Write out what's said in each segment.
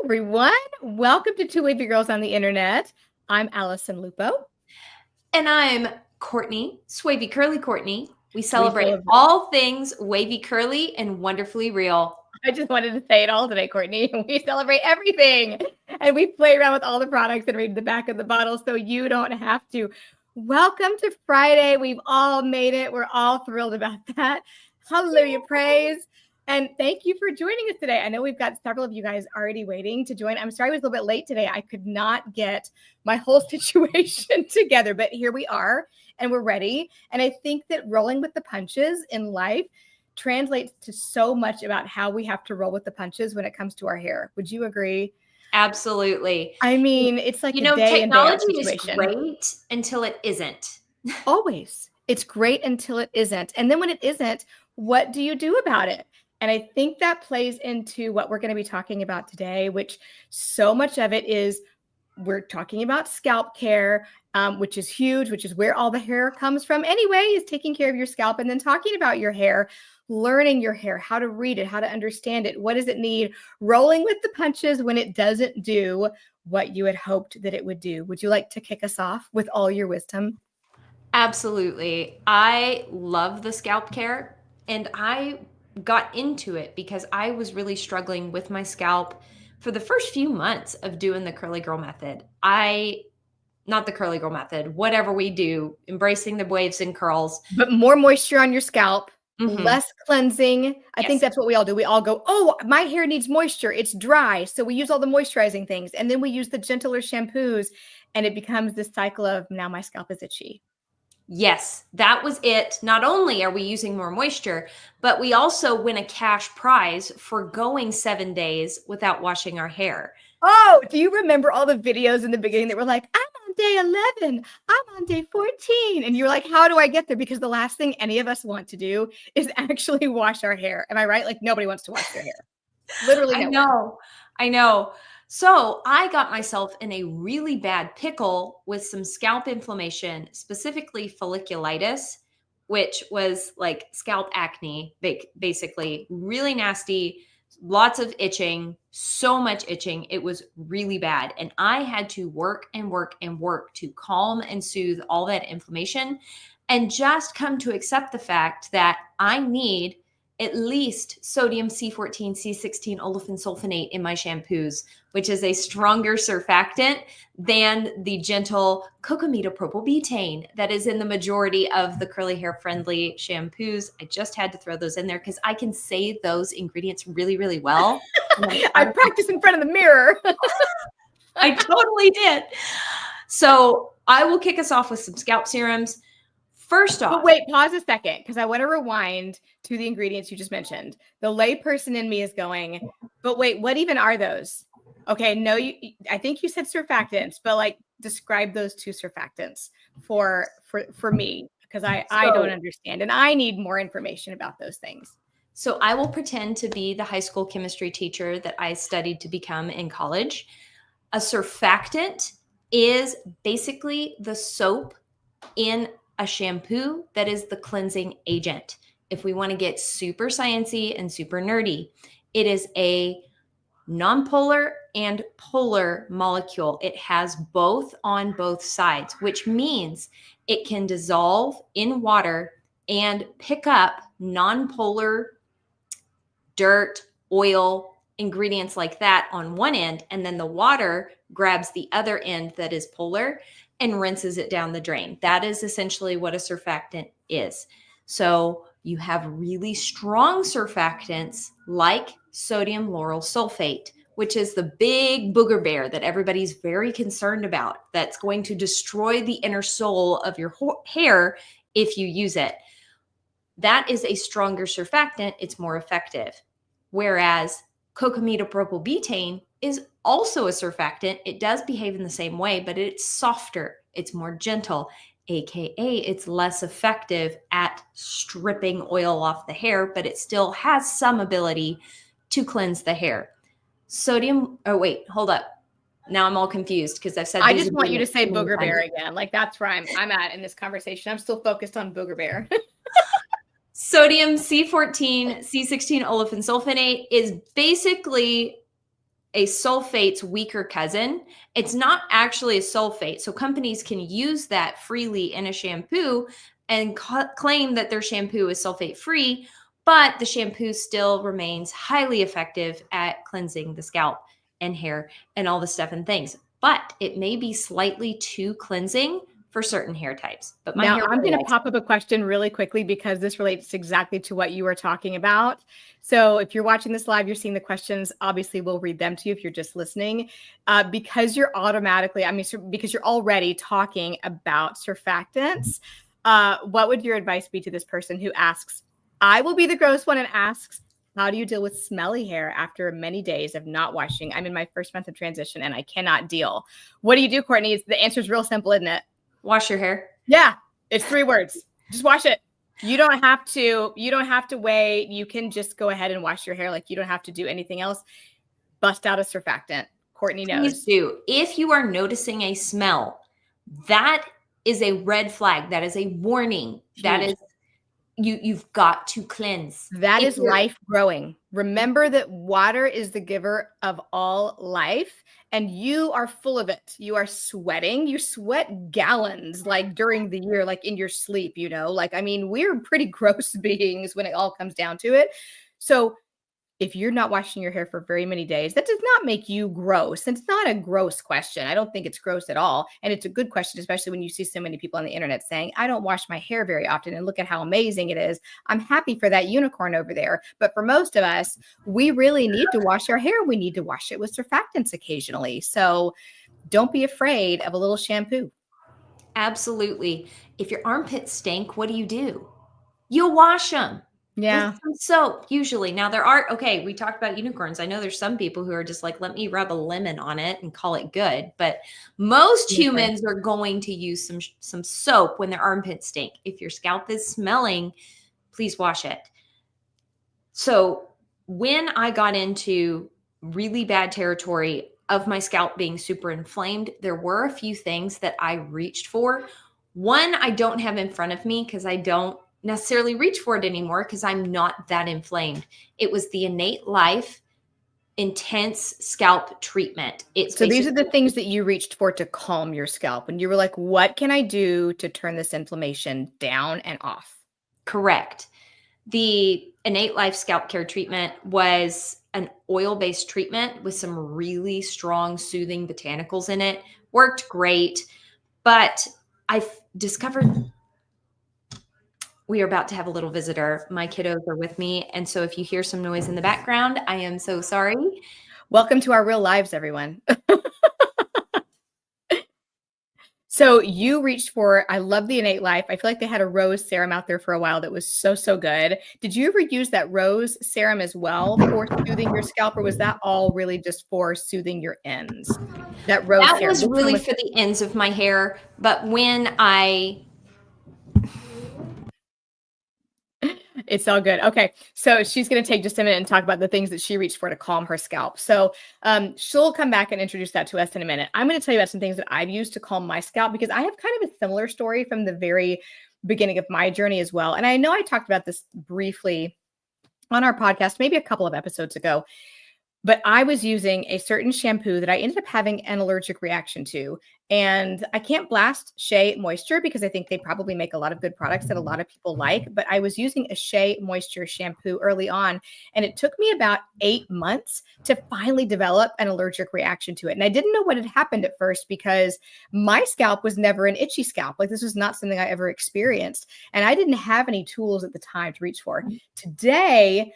everyone. Welcome to Two Wavy Girls on the Internet. I'm Allison Lupo. And I'm Courtney, Swavy Curly Courtney. We celebrate all things wavy curly and wonderfully real. I just wanted to say it all today, Courtney. We celebrate everything. And we play around with all the products and read the back of the bottle so you don't have to. Welcome to Friday. We've all made it. We're all thrilled about that. Hallelujah, praise. And thank you for joining us today. I know we've got several of you guys already waiting to join. I'm sorry I was a little bit late today. I could not get my whole situation together, but here we are and we're ready. And I think that rolling with the punches in life translates to so much about how we have to roll with the punches when it comes to our hair. Would you agree? Absolutely. I mean, it's like technology is great until it isn't. Always. It's great until it isn't. And then when it isn't, what do you do about it? And I think that plays into what we're going to be talking about today, which so much of it is we're talking about scalp care, which is huge, which is where all the hair comes from anyway, is taking care of your scalp and then talking about your hair, learning your hair, how to read it, how to understand it. What does it need? Rolling with the punches when it doesn't do what you had hoped that it would do. Would you like to kick us off with all your wisdom? Absolutely. I love the scalp care, and I got into it because I was really struggling with my scalp for the first few months of doing the curly girl method. Not the curly girl method, whatever we do, embracing the waves and curls. But more moisture on your scalp, less cleansing. I think that's what we all do. We all go, oh, my hair needs moisture. It's dry. So we use all the moisturizing things. And then we use the gentler shampoos. And it becomes this cycle of now my scalp is itchy. Yes, that was it. Not only are we using more moisture, but we also win a cash prize for going 7 days without washing our hair. Oh, do you remember all the videos in the beginning that were like, I'm on day 11, I'm on day 14. And you're like, how do I get there? Because the last thing any of us want to do is actually wash our hair. Am I right? Like nobody wants to wash their hair. Literally no. I know. So I got myself in a really bad pickle with some scalp inflammation, specifically folliculitis, which was like scalp acne, basically really nasty, lots of itching, so much itching. It was really bad. And I had to work and work and work to calm and soothe all that inflammation and just come to accept the fact that I need at least sodium C14, C16 olefin sulfonate in my shampoos, which is a stronger surfactant than the gentle cocamidopropylbutane that is in the majority of the curly hair friendly shampoos. I just had to throw those in there because I can say those ingredients really, really well. I practice in front of the mirror. I totally did. So I will kick us off with some scalp serums. First off, but wait, pause a second, because I want to rewind to the ingredients you just mentioned. The layperson in me is going, but wait, what even are those? Okay, no, I think you said surfactants, but like describe those two surfactants for me, because I don't understand and I need more information about those things. So I will pretend to be the high school chemistry teacher that I studied to become in college. A surfactant is basically the soap in a shampoo that is the cleansing agent. If we want to get super sciencey and super nerdy, it is a nonpolar and polar molecule. It has both on both sides, which means it can dissolve in water and pick up nonpolar dirt, oil, ingredients like that on one end, and then the water grabs the other end that is polar and rinses it down the drain. That is essentially what a surfactant is. So you have really strong surfactants like sodium lauryl sulfate, which is the big booger bear that everybody's very concerned about. That's going to destroy the inner soul of your hair if you use it. That is a stronger surfactant. It's more effective. Whereas cocamidopropylbutane is also a surfactant. It does behave in the same way, but it's softer. It's more gentle, aka it's less effective at stripping oil off the hair, but it still has some ability to cleanse the hair. Sodium, oh wait, hold up. Now I'm all confused because I've said I just want you to say booger bear again. Like that's where I'm at in this conversation. I'm still focused on booger bear. Sodium C14, C16 olefin sulfonate is basically a sulfate's weaker cousin. It's not actually a sulfate. So companies can use that freely in a shampoo and claim that their shampoo is sulfate free, but the shampoo still remains highly effective at cleansing the scalp and hair and all the stuff and things. But it may be slightly too cleansing for certain hair types. But my now hair I'm really going to likes pop up a question really quickly because this relates exactly to what you were talking about. So if you're watching this live, you're seeing the questions. Obviously, we'll read them to you if you're just listening, because you're automatically, because you're already talking about surfactants. What would your advice be to this person who asks, I will be the gross one and asks, how do you deal with smelly hair after many days of not washing? I'm in my first month of transition and I cannot deal. What do you do, Courtney? The answer is real simple, isn't it? wash your hair. Yeah, it's 3 words. Just wash it. You don't have to wait. You can just go ahead and wash your hair. Like, you don't have to do anything else. Bust out a surfactant. Courtney knows. Please do. If you are noticing a smell, that is a red flag. That is a warning. Huge. That is you've got to cleanse. That is life growing. Remember that water is the giver of all life, and you are full of it. You are sweating. You sweat gallons like during the year, like in your sleep, like, I mean, we're pretty gross beings when it all comes down to it. So if you're not washing your hair for very many days, that does not make you gross. And it's not a gross question. I don't think it's gross at all. And it's a good question, especially when you see so many people on the internet saying, I don't wash my hair very often. And look at how amazing it is. I'm happy for that unicorn over there. But for most of us, we really need to wash our hair. We need to wash it with surfactants occasionally. So don't be afraid of a little shampoo. Absolutely. If your armpits stink, what do? You'll wash them. Yeah. With some soap, usually. Now we talked about unicorns. I know there's some people who are just like, let me rub a lemon on it and call it good. But most humans are going to use some soap when their armpits stink. If your scalp is smelling, please wash it. So when I got into really bad territory of my scalp being super inflamed, there were a few things that I reached for. One, I don't have in front of me because I don't necessarily reach for it anymore because I'm not that inflamed. It was the Innate Life Intense Scalp Treatment. So these are the things that you reached for to calm your scalp. And you were like, what can I do to turn this inflammation down and off? Correct. The Innate Life Scalp Care Treatment was an oil-based treatment with some really strong soothing botanicals in it. Worked great, but I've discovered we are about to have a little visitor. My kiddos are with me. And so if you hear some noise in the background, I am so sorry. Welcome to our real lives, everyone. So you reached for, I love the Innate Life. I feel like they had a rose serum out there for a while that was so, so good. Did you ever use that rose serum as well for soothing your scalp, or was that all really just for soothing your ends? That rose serum was really for the ends of my hair. But when It's all good. Okay. So she's going to take just a minute and talk about the things that she reached for to calm her scalp. So she'll come back and introduce that to us in a minute. I'm going to tell you about some things that I've used to calm my scalp because I have kind of a similar story from the very beginning of my journey as well. And I know I talked about this briefly on our podcast, maybe a couple of episodes ago, but I was using a certain shampoo that I ended up having an allergic reaction to. And I can't blast Shea Moisture because I think they probably make a lot of good products that a lot of people like. But I was using a Shea Moisture shampoo early on, and it took me about 8 months to finally develop an allergic reaction to it. And I didn't know what had happened at first because my scalp was never an itchy scalp. Like, this was not something I ever experienced. And I didn't have any tools at the time to reach for. Today,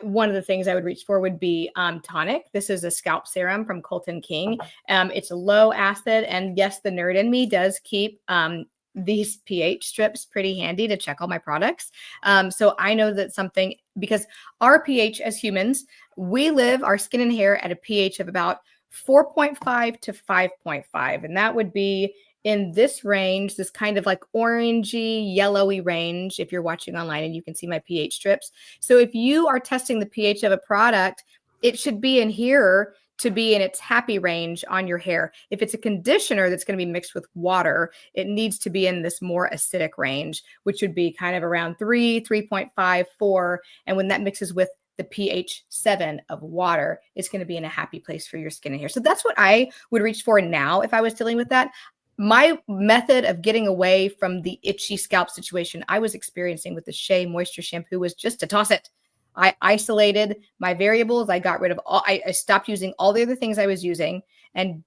one of the things I would reach for would be tonic. This is a scalp serum from Colton King. It's a low acid, and yes, the nerd in me does keep these pH strips pretty handy to check all my products. So I know that something, because our pH as humans, we live our skin and hair at a pH of about 4.5 to 5.5, and that would be in this range, this kind of like orangey, yellowy range, if you're watching online and you can see my pH strips. So if you are testing the pH of a product, it should be in here to be in its happy range on your hair. If it's a conditioner that's going to be mixed with water, it needs to be in this more acidic range, which would be kind of around 3, 3.5, 4. And when that mixes with the pH 7 of water, it's going to be in a happy place for your skin and hair. So that's what I would reach for now if I was dealing with that. My method of getting away from the itchy scalp situation I was experiencing with the Shea Moisture Shampoo was just to toss it. I isolated my variables. I got rid of all, I stopped using all the other things I was using and,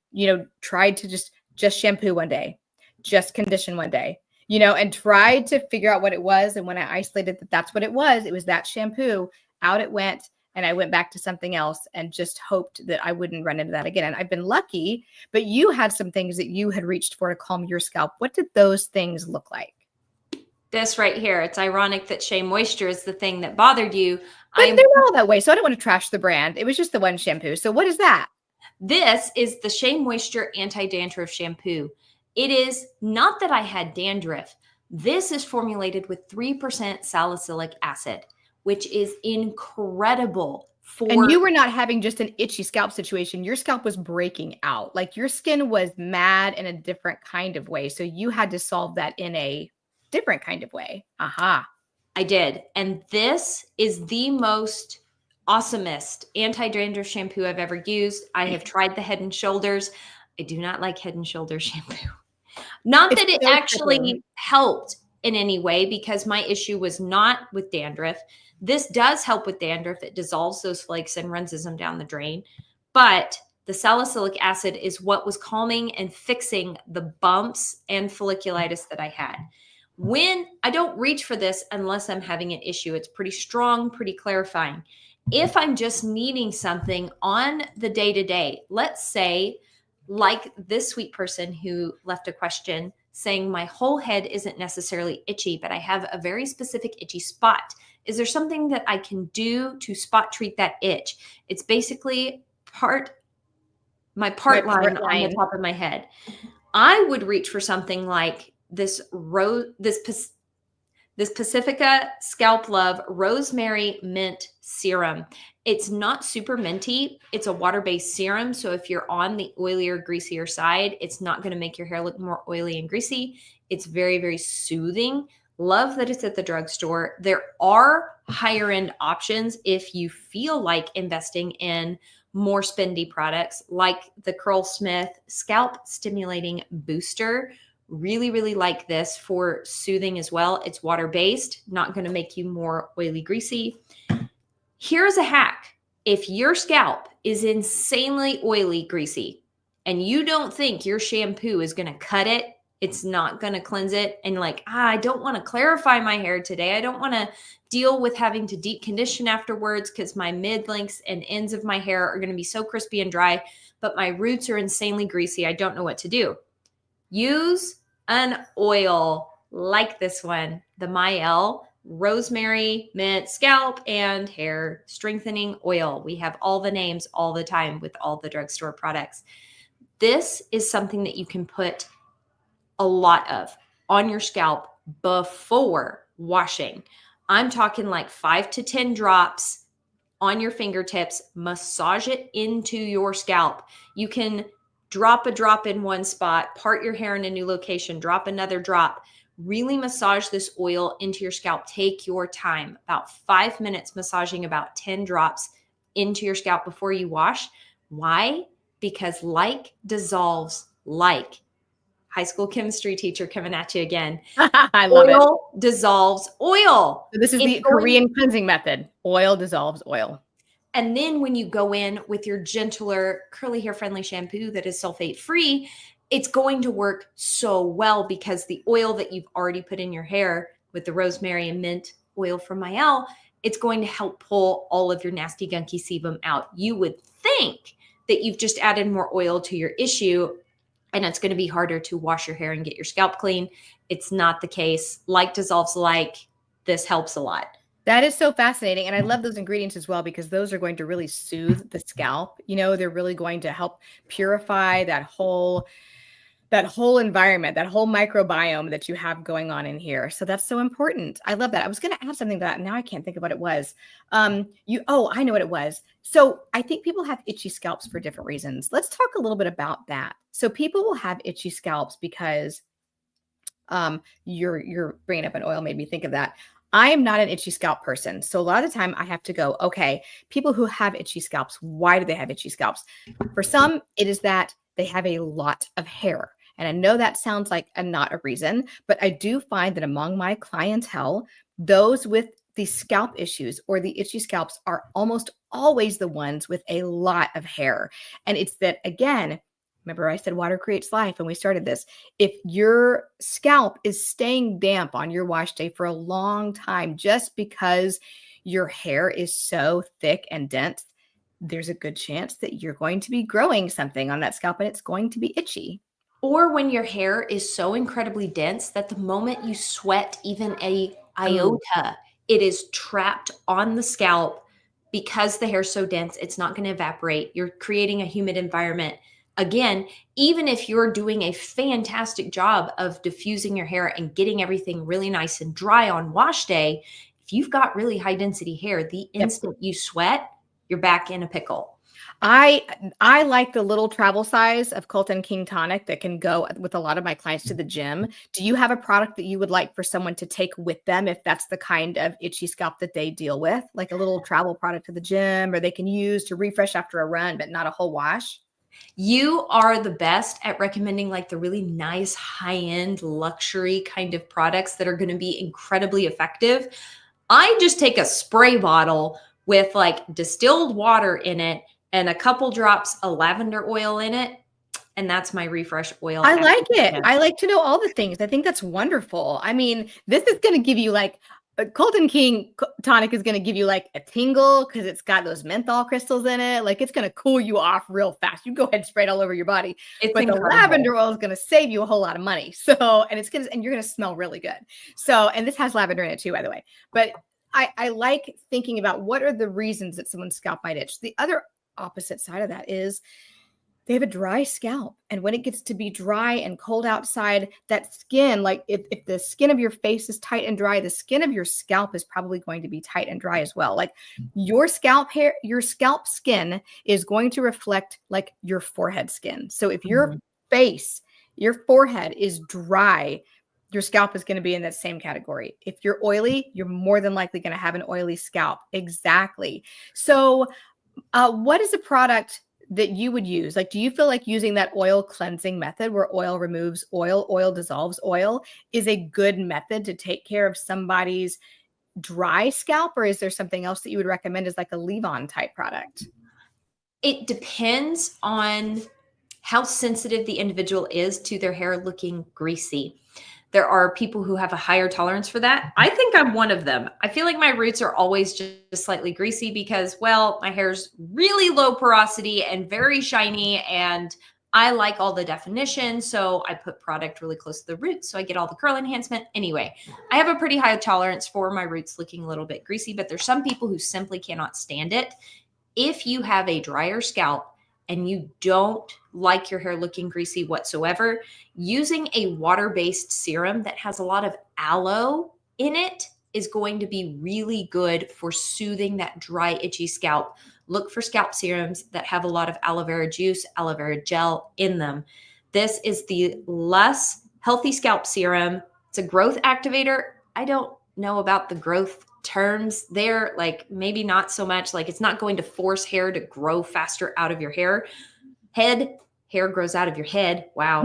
tried to just shampoo one day, just condition one day, and tried to figure out what it was. And when I isolated that that's what it was that shampoo, out it went. And I went back to something else and just hoped that I wouldn't run into that again. And I've been lucky, but you had some things that you had reached for to calm your scalp. What did those things look like? This right here. It's ironic that Shea Moisture is the thing that bothered you. But they're not all that way. So I don't want to trash the brand. It was just the one shampoo. So what is that? This is the Shea Moisture Anti-Dandruff Shampoo. It is not that I had dandruff. This is formulated with 3% salicylic acid, which is incredible. And you were not having just an itchy scalp situation. Your scalp was breaking out. Like your skin was mad in a different kind of way. So you had to solve that in a different kind of way. Aha. I did. And this is the most awesomest anti-dandruff shampoo I've ever used. I have tried the Head and Shoulders. I do not like Head and Shoulders shampoo. Not that it actually helped in any way, because my issue was not with dandruff. This does help with dandruff. It dissolves those flakes and runs them down the drain. But the salicylic acid is what was calming and fixing the bumps and folliculitis that I had. When I don't reach for this unless I'm having an issue, it's pretty strong, pretty clarifying. If I'm just needing something on the day-to-day, let's say, like this sweet person who left a question saying my whole head isn't necessarily itchy, but I have a very specific itchy spot. Is there something that I can do to spot treat that itch? It's basically my part line on the top of my head. I would reach for something like this Pacifica Scalp Love Rosemary Mint Serum. It's not super minty. It's a water-based serum. So if you're on the oilier, greasier side, it's not going to make your hair look more oily and greasy. It's very, very soothing. Love that it's at the drugstore. There are higher end options if you feel like investing in more spendy products, like the Curlsmith Scalp Stimulating Booster. Really, really like this for soothing as well. It's water-based, not going to make you more oily, greasy. Here's a hack. If your scalp is insanely oily, greasy, and you don't think your shampoo is going to cut it, it's not going to cleanse it, and I don't want to clarify my hair today. I don't want to deal with having to deep condition afterwards because my mid-lengths and ends of my hair are going to be so crispy and dry, but my roots are insanely greasy. I don't know what to do. Use an oil like this one, the Myel Rosemary Mint Scalp and Hair Strengthening Oil. We have all the names all the time with all the drugstore products. This is something that you can put a lot of on your scalp before washing. I'm talking like 5 to 10 drops on your fingertips. Massage it into your scalp. You can drop a drop in one spot, part your hair in a new location, drop another drop. Really massage this oil into your scalp. Take your time, about 5 minutes massaging about 10 drops into your scalp before you wash. Why? Because like dissolves like. High school chemistry teacher coming at you again. I love it. Oil dissolves oil. So this is the Korean cleansing method. Oil dissolves oil. And then when you go in with your gentler, curly hair friendly shampoo that is sulfate free, it's going to work so well because the oil that you've already put in your hair with the rosemary and mint oil from Myel, it's going to help pull all of your nasty, gunky sebum out. You would think that you've just added more oil to your issue and it's going to be harder to wash your hair and get your scalp clean. It's not the case. Like dissolves like. This helps a lot. That is so fascinating. And I love those ingredients as well, because those are going to really soothe the scalp. They're really going to help purify that whole environment, that whole microbiome that you have going on in here. So that's so important. I love that. I was going to add something to that. Now I can't think of what it was. I know what it was. So I think people have itchy scalps for different reasons. Let's talk a little bit about that. So people will have itchy scalps because you're bringing up an oil made me think of that. I am not an itchy scalp person. So a lot of the time I have to go, okay, people who have itchy scalps, why do they have itchy scalps? For some, it is that they have a lot of hair. And I know that sounds like not a reason, but I do find that among my clientele, those with the scalp issues or the itchy scalps are almost always the ones with a lot of hair. And it's that, again, remember I said water creates life when we started this. If your scalp is staying damp on your wash day for a long time, just because your hair is so thick and dense, there's a good chance that you're going to be growing something on that scalp and it's going to be itchy. Or when your hair is so incredibly dense that the moment you sweat even a Ooh. iota, it is trapped on the scalp because the hair's so dense, it's not going to evaporate. You're creating a humid environment. Again, even if you're doing a fantastic job of diffusing your hair and getting everything really nice and dry on wash day, if you've got really high density hair, the Yep. instant you sweat, you're back in a pickle. I like the little travel size of Colton King tonic that can go with a lot of my clients to the gym. Do you have a product that you would like for someone to take with them if that's the kind of itchy scalp that they deal with, like a little travel product to the gym, or they can use to refresh after a run, but not a whole wash? You are the best at recommending like the really nice high-end luxury kind of products that are going to be incredibly effective. I just take a spray bottle with like distilled water in it and a couple drops of lavender oil in it, and that's my refresh oil. I like it. I like to know all the things. I think that's wonderful. I mean, this is going to give you like Colton King tonic is going to give you like a tingle because it's got those menthol crystals in it. Like it's going to cool you off real fast. You go ahead and spray it all over your body. It's But the incredible. lavender oil is going to save you a whole lot of money. So, and you're going to smell really good. So, and this has lavender in it too, by the way. But I like thinking about what are the reasons that someone's scalp might itch. The other opposite side of that is they have a dry scalp. And when it gets to be dry and cold outside, that skin, like if the skin of your face is tight and dry, the skin of your scalp is probably going to be tight and dry as well. Like your scalp hair, your scalp skin is going to reflect like your forehead skin. So if your face, your forehead is dry, your scalp is going to be in that same category. If you're oily, you're more than likely going to have an oily scalp. Exactly. So what is a product that you would use? Like, do you feel like using that oil cleansing method where oil removes oil, oil dissolves oil is a good method to take care of somebody's dry scalp? Or is there something else that you would recommend as like a leave-on type product? It depends on how sensitive the individual is to their hair looking greasy. There are people who have a higher tolerance for that. I think I'm one of them. I feel like my roots are always just slightly greasy because, well, my hair's really low porosity and very shiny, and I like all the definition. So I put product really close to the roots so I get all the curl enhancement. Anyway, I have a pretty high tolerance for my roots looking a little bit greasy, but there's some people who simply cannot stand it. If you have a drier scalp and you don't like your hair looking greasy whatsoever, using a water-based serum that has a lot of aloe in it is going to be really good for soothing that dry, itchy scalp. Look for scalp serums that have a lot of aloe vera juice, aloe vera gel in them. This is the less healthy scalp serum. It's a growth activator. I don't know about the growth terms there, like maybe not so much, like it's not going to force hair to grow faster out of your hair. Hair grows out of your head. Wow.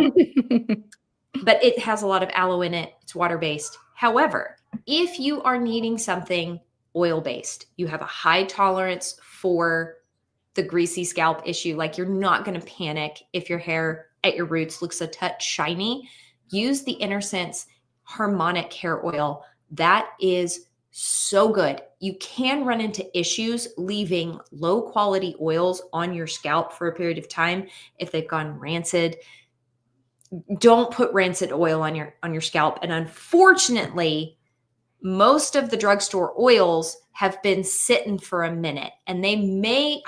But it has a lot of aloe in it. It's water-based. However, if you are needing something oil-based, you have a high tolerance for the greasy scalp issue, like you're not going to panic if your hair at your roots looks a touch shiny, use the InnerSense Harmonic Hair Oil. That is so good. You can run into issues leaving low quality oils on your scalp for a period of time if they've gone rancid. Don't put rancid oil on your scalp. And unfortunately, most of the drugstore oils have been sitting for a minute, and they may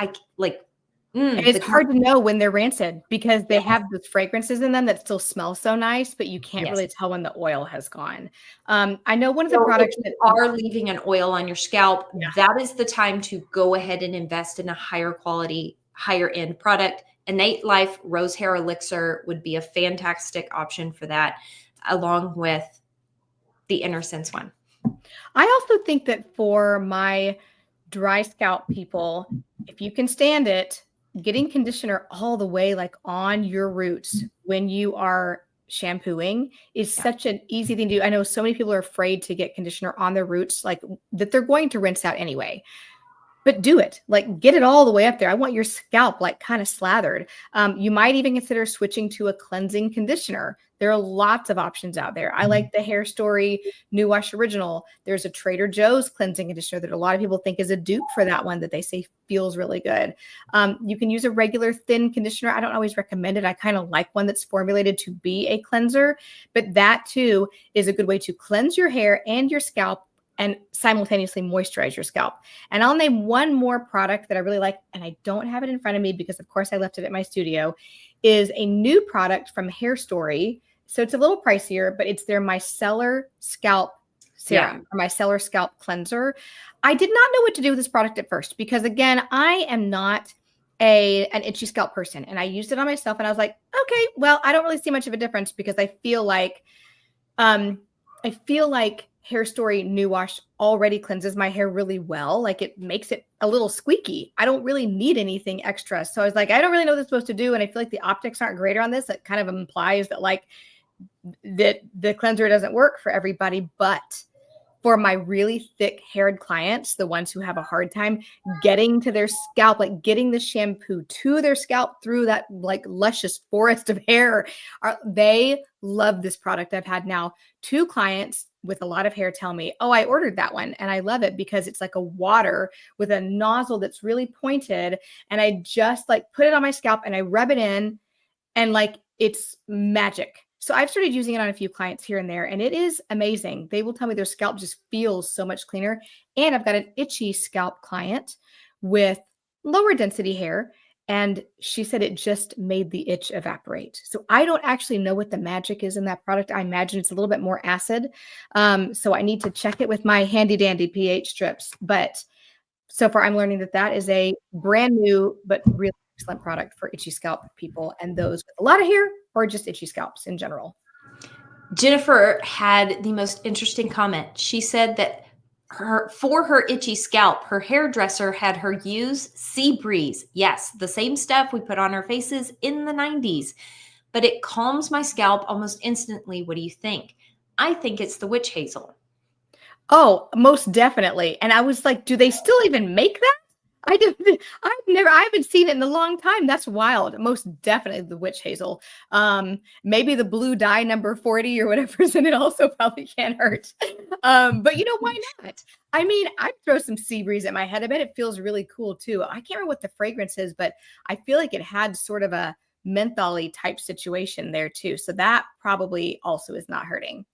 And it's hard to know when they're rancid because they have those fragrances in them that still smell so nice, but you can't really tell when the oil has gone. I know one of the products if that you are leaving an oil on your scalp, that is the time to go ahead and invest in a higher quality, higher end product. Innate Life Rose Hair Elixir would be a fantastic option for that, along with the InnerSense one. I also think that for my dry scalp people, if you can stand it, getting conditioner all the way like on your roots when you are shampooing is Yeah. such an easy thing to do. I know so many people are afraid to get conditioner on their roots, like that they're going to rinse out anyway. But do it, like get it all the way up there. I want your scalp like kind of slathered. You might even consider switching to a cleansing conditioner. There are lots of options out there. I like the Hair Story New Wash Original. There's a Trader Joe's cleansing conditioner that a lot of people think is a dupe for that one that they say feels really good. You can use a regular thin conditioner. I don't always recommend it. I kind of like one that's formulated to be a cleanser, but that too is a good way to cleanse your hair and your scalp and simultaneously moisturize your scalp. And I'll name one more product that I really like, and I don't have it in front of me because, of course, I left it at my studio, is a new product from Hair Story. So it's a little pricier, but it's their micellar scalp serum or micellar scalp cleanser. I did not know what to do with this product at first because, again, I am not an itchy scalp person. And I used it on myself, and I was like, okay, well, I don't really see much of a difference because I feel like Hair Story New Wash already cleanses my hair really well. Like it makes it a little squeaky. I don't really need anything extra. So I was like, I don't really know what it's supposed to do. And I feel like the optics aren't greater on this. It kind of implies that like that the cleanser doesn't work for everybody, but for my really thick haired clients, the ones who have a hard time getting to their scalp, like getting the shampoo to their scalp through that like luscious forest of hair, they love this product. I've had now 2 clients with a lot of hair tell me, oh, I ordered that one. And I love it because it's like a water with a nozzle that's really pointed. And I just like put it on my scalp and I rub it in and like it's magic. So I've started using it on a few clients here and there, and it is amazing. They will tell me their scalp just feels so much cleaner. And I've got an itchy scalp client with lower density hair, and she said it just made the itch evaporate. So I don't actually know what the magic is in that product. I imagine it's a little bit more acid. So I need to check it with my handy dandy pH strips. But so far, I'm learning that that is a brand new but really excellent product for itchy scalp people and those with a lot of hair or just itchy scalps in general. Jennifer had the most interesting comment. She said that for her itchy scalp, her hairdresser had her use Sea Breeze. Yes, the same stuff we put on our faces in the 90s, but it calms my scalp almost instantly. What do you think? I think it's the witch hazel. Oh, most definitely. And I was like, do they still even make that? I haven't seen it in a long time. That's wild. Most definitely the witch hazel. Maybe the blue dye number 40 or whatever's in it also probably can't hurt. But you know, why not? I mean, I'd throw some sea breeze at my head. I bet it feels really cool too. I can't remember what the fragrance is, but I feel like it had sort of a mentholy type situation there too. So that probably also is not hurting.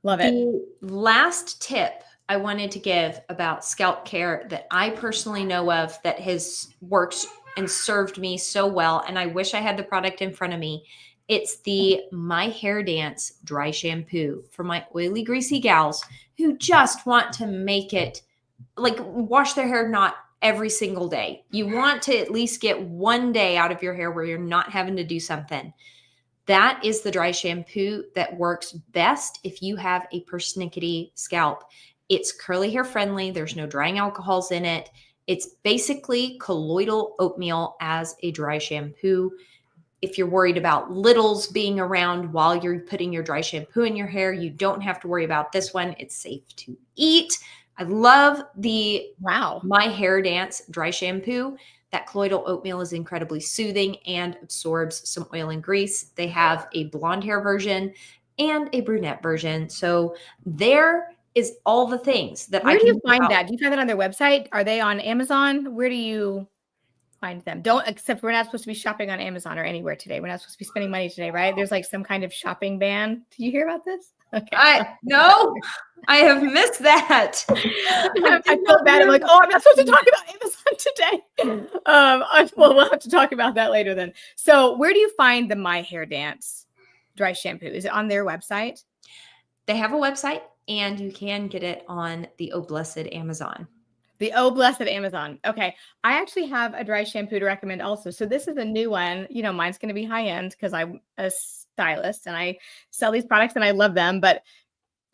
Love it. The last tip I wanted to give about scalp care that I personally know of that has worked and served me so well, and I wish I had the product in front of me. It's the My Hair Dance dry shampoo for my oily, greasy gals who just want to make it like wash their hair not every single day. You want to at least get one day out of your hair where you're not having to do something. That is the dry shampoo that works best if you have a persnickety scalp. It's curly hair friendly. There's no drying alcohols in it. It's basically colloidal oatmeal as a dry shampoo. If you're worried about littles being around while you're putting your dry shampoo in your hair, you don't have to worry about this one. It's safe to eat. I love the My Hair Dance dry shampoo. That colloidal oatmeal is incredibly soothing and absorbs some oil and grease. They have a blonde hair version and a brunette version. So there is all the things that Where do you find that? Do you find that on their website? Are they on Amazon? Where do you find them? Except we're not supposed to be shopping on Amazon or anywhere today. We're not supposed to be spending money today, right? There's like some kind of shopping ban. Do you hear about this? Okay. No, I have missed that. I feel bad. I'm like, oh, I'm not supposed to talk about Amazon today. We'll have to talk about that later then. So where do you find the My Hair Dance dry shampoo? Is it on their website? They have a website and you can get it on the Oh Blessed Amazon. The Oh Blessed Amazon. Okay. I actually have a dry shampoo to recommend also. So this is a new one. You know, mine's going to be high end because I'm a stylist and I sell these products and I love them. But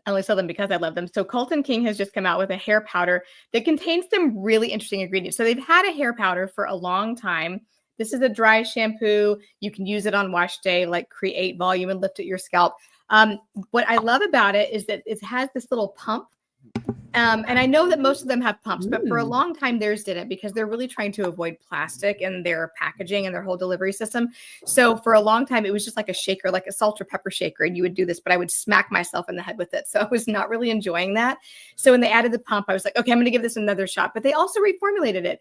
I only sell them because I love them. So Colton King has just come out with a hair powder that contains some really interesting ingredients. So they've had a hair powder for a long time. This is a dry shampoo. You can use it on wash day, like create volume and lift at your scalp. What I love about it is that it has this little pump. And I know that most of them have pumps, but for a long time theirs didn't, because they're really trying to avoid plastic in their packaging and their whole delivery system. So for a long time, it was just like a shaker, like a salt or pepper shaker. And you would do this, but I would smack myself in the head with it. So I was not really enjoying that. So when they added the pump, I was like, okay, I'm going to give this another shot. But they also reformulated it.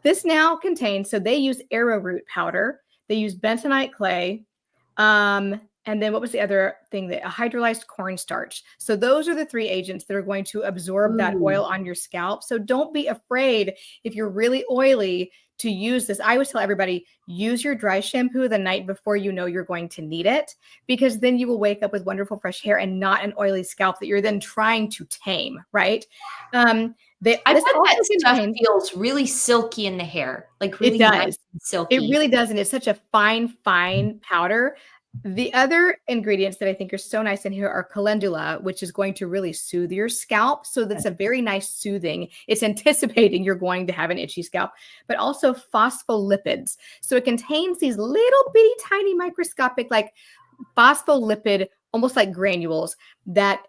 This now contains, so they use arrowroot powder. They use bentonite clay. And then what was the other thing? A hydrolyzed cornstarch. So those are the three agents that are going to absorb that oil on your scalp. So don't be afraid if you're really oily to use this. I always tell everybody, use your dry shampoo the night before you know you're going to need it, because then you will wake up with wonderful fresh hair and not an oily scalp that you're then trying to tame, right? I bet that stuff feels really silky in the hair, like really nice and silky. It really does. And it's such a fine, fine powder. The other ingredients that I think are so nice in here are calendula, which is going to really soothe your scalp. So that's a very nice soothing. It's anticipating you're going to have an itchy scalp, but also phospholipids. So it contains these little bitty tiny microscopic like phospholipid, almost like granules, that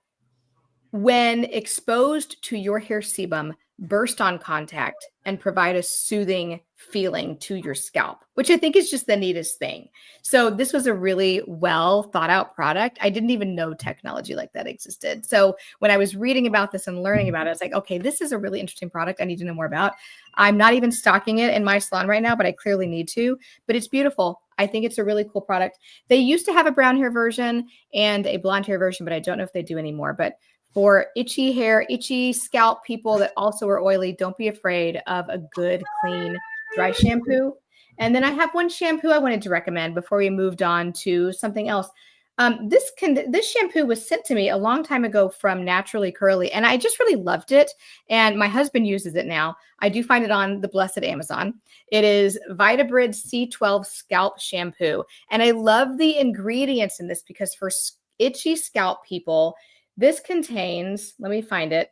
when exposed to your hair sebum, burst on contact and provide a soothing feeling to your scalp, which I think is just the neatest thing. So this was a really well thought out product. I didn't even know technology like that existed. So when I was reading about this and learning about it, it's like, okay, this is a really interesting product I need to know more about. I'm not even stocking it in my salon right now, but I clearly need to. But it's beautiful. I think it's a really cool product. They used to have a brown hair version and a blonde hair version, but I don't know if they do anymore. But for itchy hair, itchy scalp people that also are oily, don't be afraid of a good, clean, dry shampoo. And then I have one shampoo I wanted to recommend before we moved on to something else. This shampoo was sent to me a long time ago from Naturally Curly, and I just really loved it. And my husband uses it now. I do find it on the blessed Amazon. It is Vitabrid C12 Scalp Shampoo. And I love the ingredients in this because for itchy scalp people, this contains, let me find it,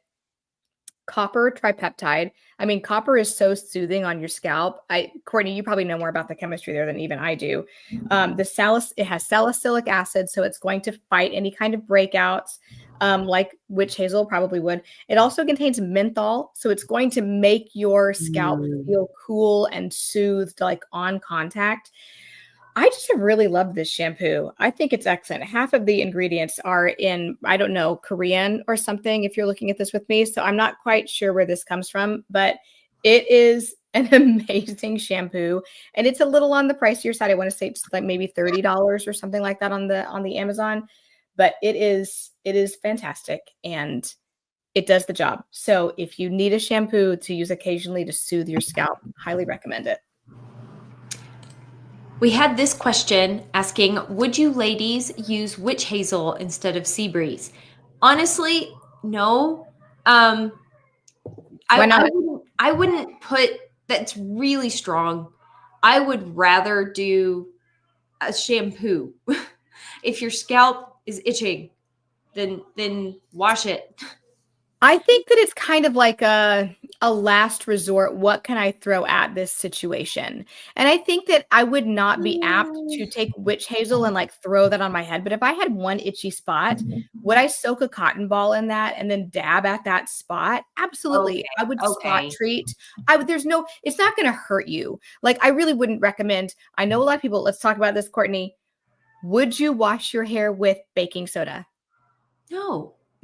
copper tripeptide. I mean, copper is so soothing on your scalp. Courtney, you probably know more about the chemistry there than even I do. It has salicylic acid, so it's going to fight any kind of breakouts, like witch hazel probably would. It also contains menthol, so it's going to make your scalp feel cool and soothed, like on contact. I just have really loved this shampoo. I think it's excellent. Half of the ingredients are in, I don't know, Korean or something, if you're looking at this with me. So I'm not quite sure where this comes from, but it is an amazing shampoo. And it's a little on the pricier side. I want to say it's like maybe $30 or something like that on the Amazon. But it is fantastic and it does the job. So if you need a shampoo to use occasionally to soothe your scalp, highly recommend it. We had this question asking, would you ladies use witch hazel instead of sea breeze? Honestly, no. Why not? I wouldn't put, that's really strong. I would rather do a shampoo. If your scalp is itching, then wash it. I think that it's kind of like a last resort. What can I throw at this situation? And I think that I would not be apt to take witch hazel and like throw that on my head. But if I had one itchy spot, would I soak a cotton ball in that and then dab at that spot? Absolutely. Okay, I would spot treat. It's not going to hurt you. Like, I really wouldn't recommend. I know a lot of people, let's talk about this, Courtney. Would you wash your hair with baking soda?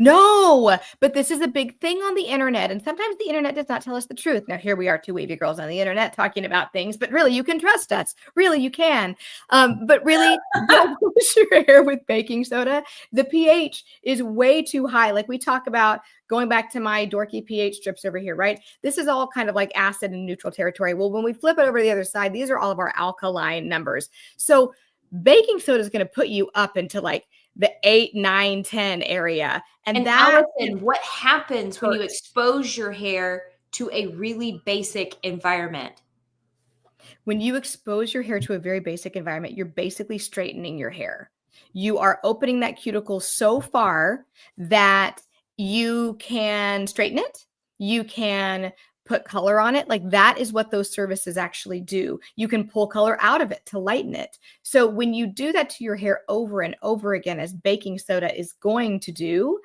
No, but this is a big thing on the internet. And sometimes the internet does not tell us the truth. Now, here we are, two wavy girls on the internet talking about things, but really you can trust us. Really, you can. But really, don't wash your hair with baking soda. The pH is way too high. Like we talk about going back to my dorky pH strips over here, right? This is all kind of like acid and neutral territory. Well, when we flip it over to the other side, these are all of our alkaline numbers. So baking soda is going to put you up into like the 8, 9, 10 area. And that, Allison, what happens when you expose your hair to a really basic environment? When you expose your hair to a very basic environment, you're basically straightening your hair. You are opening that cuticle so far that you can straighten it. You can put color on it. Like that is what those services actually do. You can pull color out of it to lighten it. So when you do that to your hair over and over again, as baking soda is going to do,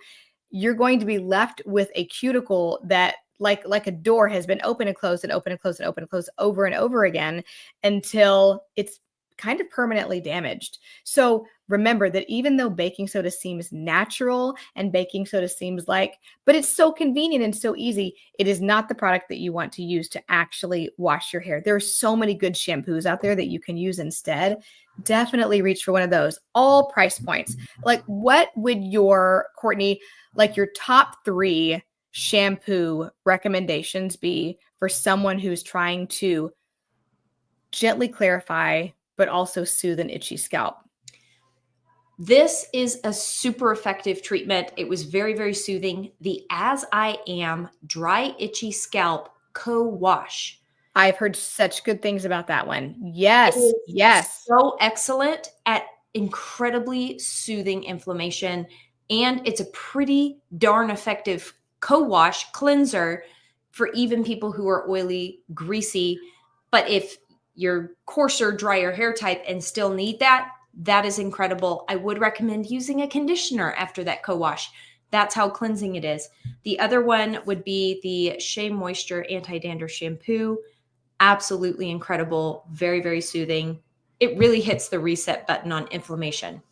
you're going to be left with a cuticle that like a door has been open and closed and open and closed and open and closed over and over again until it's kind of permanently damaged. So remember that even though baking soda seems natural and baking soda seems like, but it's so convenient and so easy, it is not the product that you want to use to actually wash your hair. There are so many good shampoos out there that you can use instead. Definitely reach for one of those. All price points. Like what would your, Courtney, like your top 3 shampoo recommendations be for someone who's trying to gently clarify, but also soothe an itchy scalp? This is a super effective treatment. It was very, very soothing. The As I Am Dry Itchy Scalp Co-Wash. I've heard such good things about that one. Yes. Yes. So excellent at incredibly soothing inflammation. And it's a pretty darn effective co-wash cleanser for even people who are oily, greasy. But if you're coarser, drier hair type and still need that, that is incredible. I would recommend using a conditioner after that co-wash. That's how cleansing it is. The other one would be the Shea Moisture Anti-Dandruff Shampoo. Absolutely incredible. Very, very soothing. It really hits the reset button on inflammation.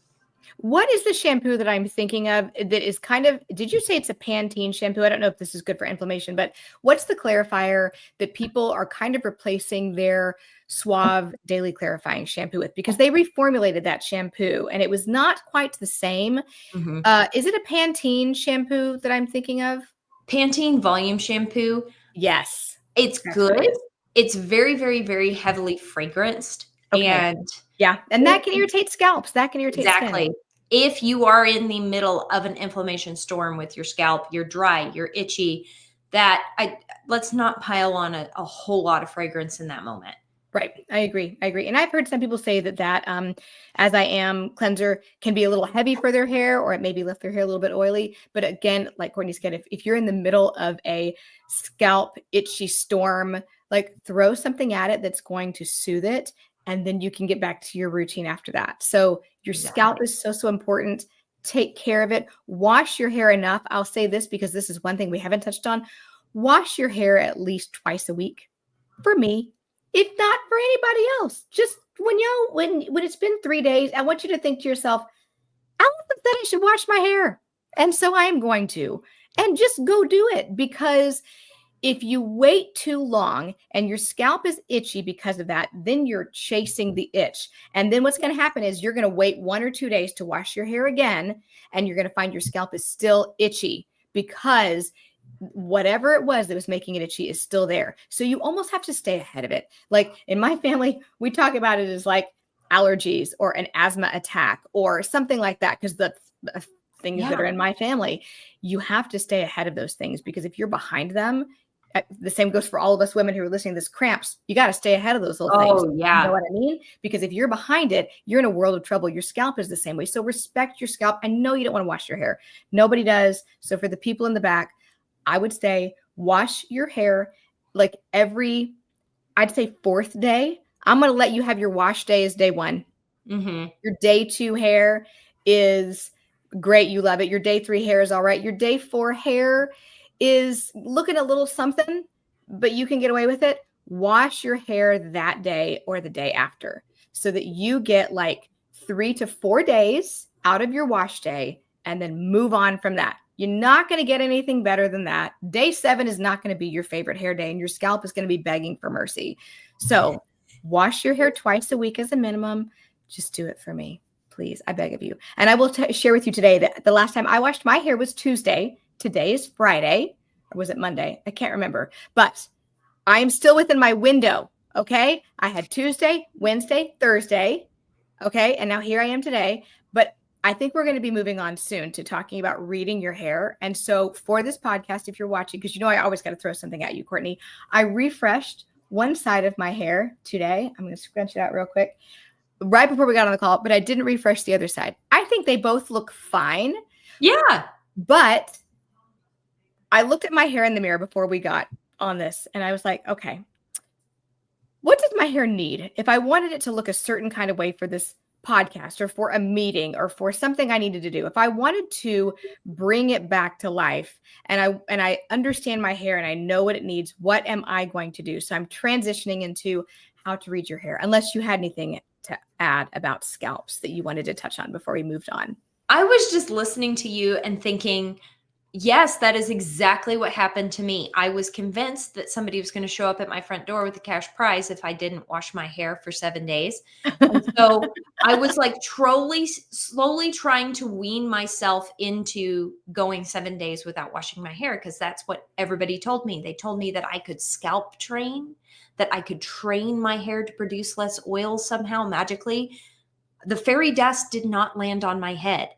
What is the shampoo that I'm thinking of that is kind of, did you say it's a Pantene shampoo? I don't know if this is good for inflammation, but what's the clarifier that people are kind of replacing their Suave Daily Clarifying Shampoo with? Because they reformulated that shampoo and it was not quite the same. Mm-hmm. Is it a Pantene shampoo that I'm thinking of? Pantene Volume Shampoo. Yes. It's good. It's very, very, very heavily fragranced. Okay. And yeah. And that can irritate scalps. That can irritate exactly. skin. If you are in the middle of an inflammation storm with your scalp, you're dry, you're itchy, let's not pile on a whole lot of fragrance in that moment. Right. I agree. And I've heard some people say that As I Am cleanser can be a little heavy for their hair, or it maybe left their hair a little bit oily. But again, like Courtney said, if you're in the middle of a scalp itchy storm, like throw something at it that's going to soothe it. And then you can get back to your routine after that. So your scalp is so important. Take care of it. Wash your hair enough. I'll say this because this is one thing we haven't touched on. Wash your hair at least twice a week. For me, if not for anybody else. Just when it's been 3 days, I want you to think to yourself, Allison said I should wash my hair. And so I am going to. And just go do it, because if you wait too long and your scalp is itchy because of that, then you're chasing the itch. And then what's going to happen is you're going to wait 1 or 2 days to wash your hair again, and you're going to find your scalp is still itchy because whatever it was that was making it itchy is still there. So you almost have to stay ahead of it. Like in my family, we talk about it as like allergies or an asthma attack or something like that, because the things that are in my family, you have to stay ahead of those things, because if you're behind them, the same goes for all of us women who are listening to this, cramps, you got to stay ahead of those little things. Oh, yeah. You know what I mean? Because if you're behind it, you're in a world of trouble. Your scalp is the same way. So respect your scalp. I know you don't want to wash your hair. Nobody does. So for the people in the back, I would say wash your hair like every, I'd say 4th day. I'm going to let you have your wash day as day 1. Mm-hmm. Your day 2 hair is great. You love it. Your day 3 hair is all right. Your day 4 hair is looking a little something, but you can get away with it. Wash your hair that day or the day after, so that you get like 3 to 4 days out of your wash day and then move on from that. You're not going to get anything better than that. Day 7 is not going to be your favorite hair day, and your scalp is going to be begging for mercy. So wash your hair twice a week as a minimum. Just do it for me, please. I beg of you. And I will share with you today that the last time I washed my hair was Tuesday. Today is Friday. Or was it Monday? I can't remember. But I am still within my window. Okay. I had Tuesday, Wednesday, Thursday. Okay. And now here I am today. But I think we're going to be moving on soon to talking about reading your hair. And so for this podcast, if you're watching, because you know I always got to throw something at you, Courtney, I refreshed one side of my hair today. I'm going to scrunch it out real quick. right before we got on the call, but I didn't refresh the other side. I think they both look fine. Yeah. But I looked at my hair in the mirror before we got on this, and I was like, okay, what does my hair need? If I wanted it to look a certain kind of way for this podcast or for a meeting or for something I needed to do, if I wanted to bring it back to life and I understand my hair and I know what it needs, what am I going to do? So I'm transitioning into how to read your hair, unless you had anything to add about scalps that you wanted to touch on before we moved on. I was just listening to you and thinking, yes, that is exactly what happened to me. I was convinced that somebody was going to show up at my front door with a cash prize if I didn't wash my hair for 7 days. And so I was like slowly trying to wean myself into going 7 days without washing my hair, because that's what everybody told me. They told me that I could scalp train, that I could train my hair to produce less oil somehow magically. The fairy dust did not land on my head.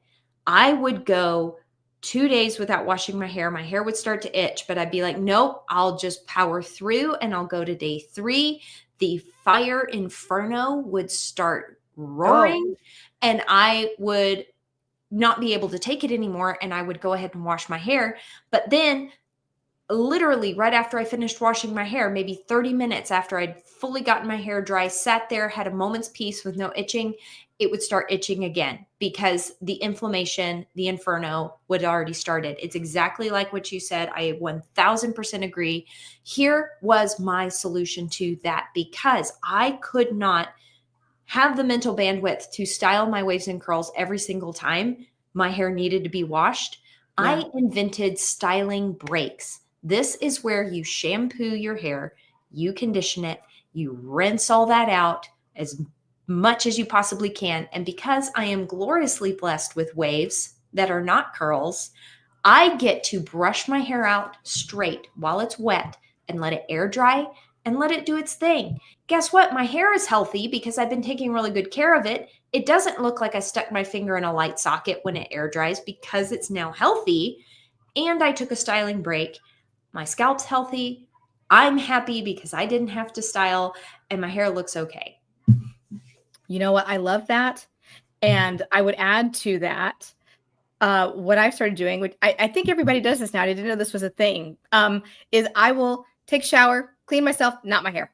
I would go 2 days without washing my hair. My hair would start to itch, but I'd be like, nope, I'll just power through and I'll go to day 3. The fire inferno would start roaring and I would not be able to take it anymore. And I would go ahead and wash my hair. But then literally right after I finished washing my hair, maybe 30 minutes after I'd fully gotten my hair dry, sat there, had a moment's peace with no itching, it would start itching again because the inflammation, the inferno would already started. It's exactly like what you said. I 1000% agree. Here was my solution to that, because I could not have the mental bandwidth to style my waves and curls every single time my hair needed to be washed. Yeah. I invented styling breaks. This is where you shampoo your hair, you condition it, you rinse all that out as much as you possibly can. And because I am gloriously blessed with waves that are not curls, I get to brush my hair out straight while it's wet and let it air dry and let it do its thing. Guess what? My hair is healthy because I've been taking really good care of it. It doesn't look like I stuck my finger in a light socket when it air dries because it's now healthy. And I took a styling break. My scalp's healthy. I'm happy because I didn't have to style and my hair looks okay. You know what? I love that. And I would add to that, what I've started doing, which I think everybody does this now. I didn't know this was a thing, is I will take a shower, clean myself, not my hair.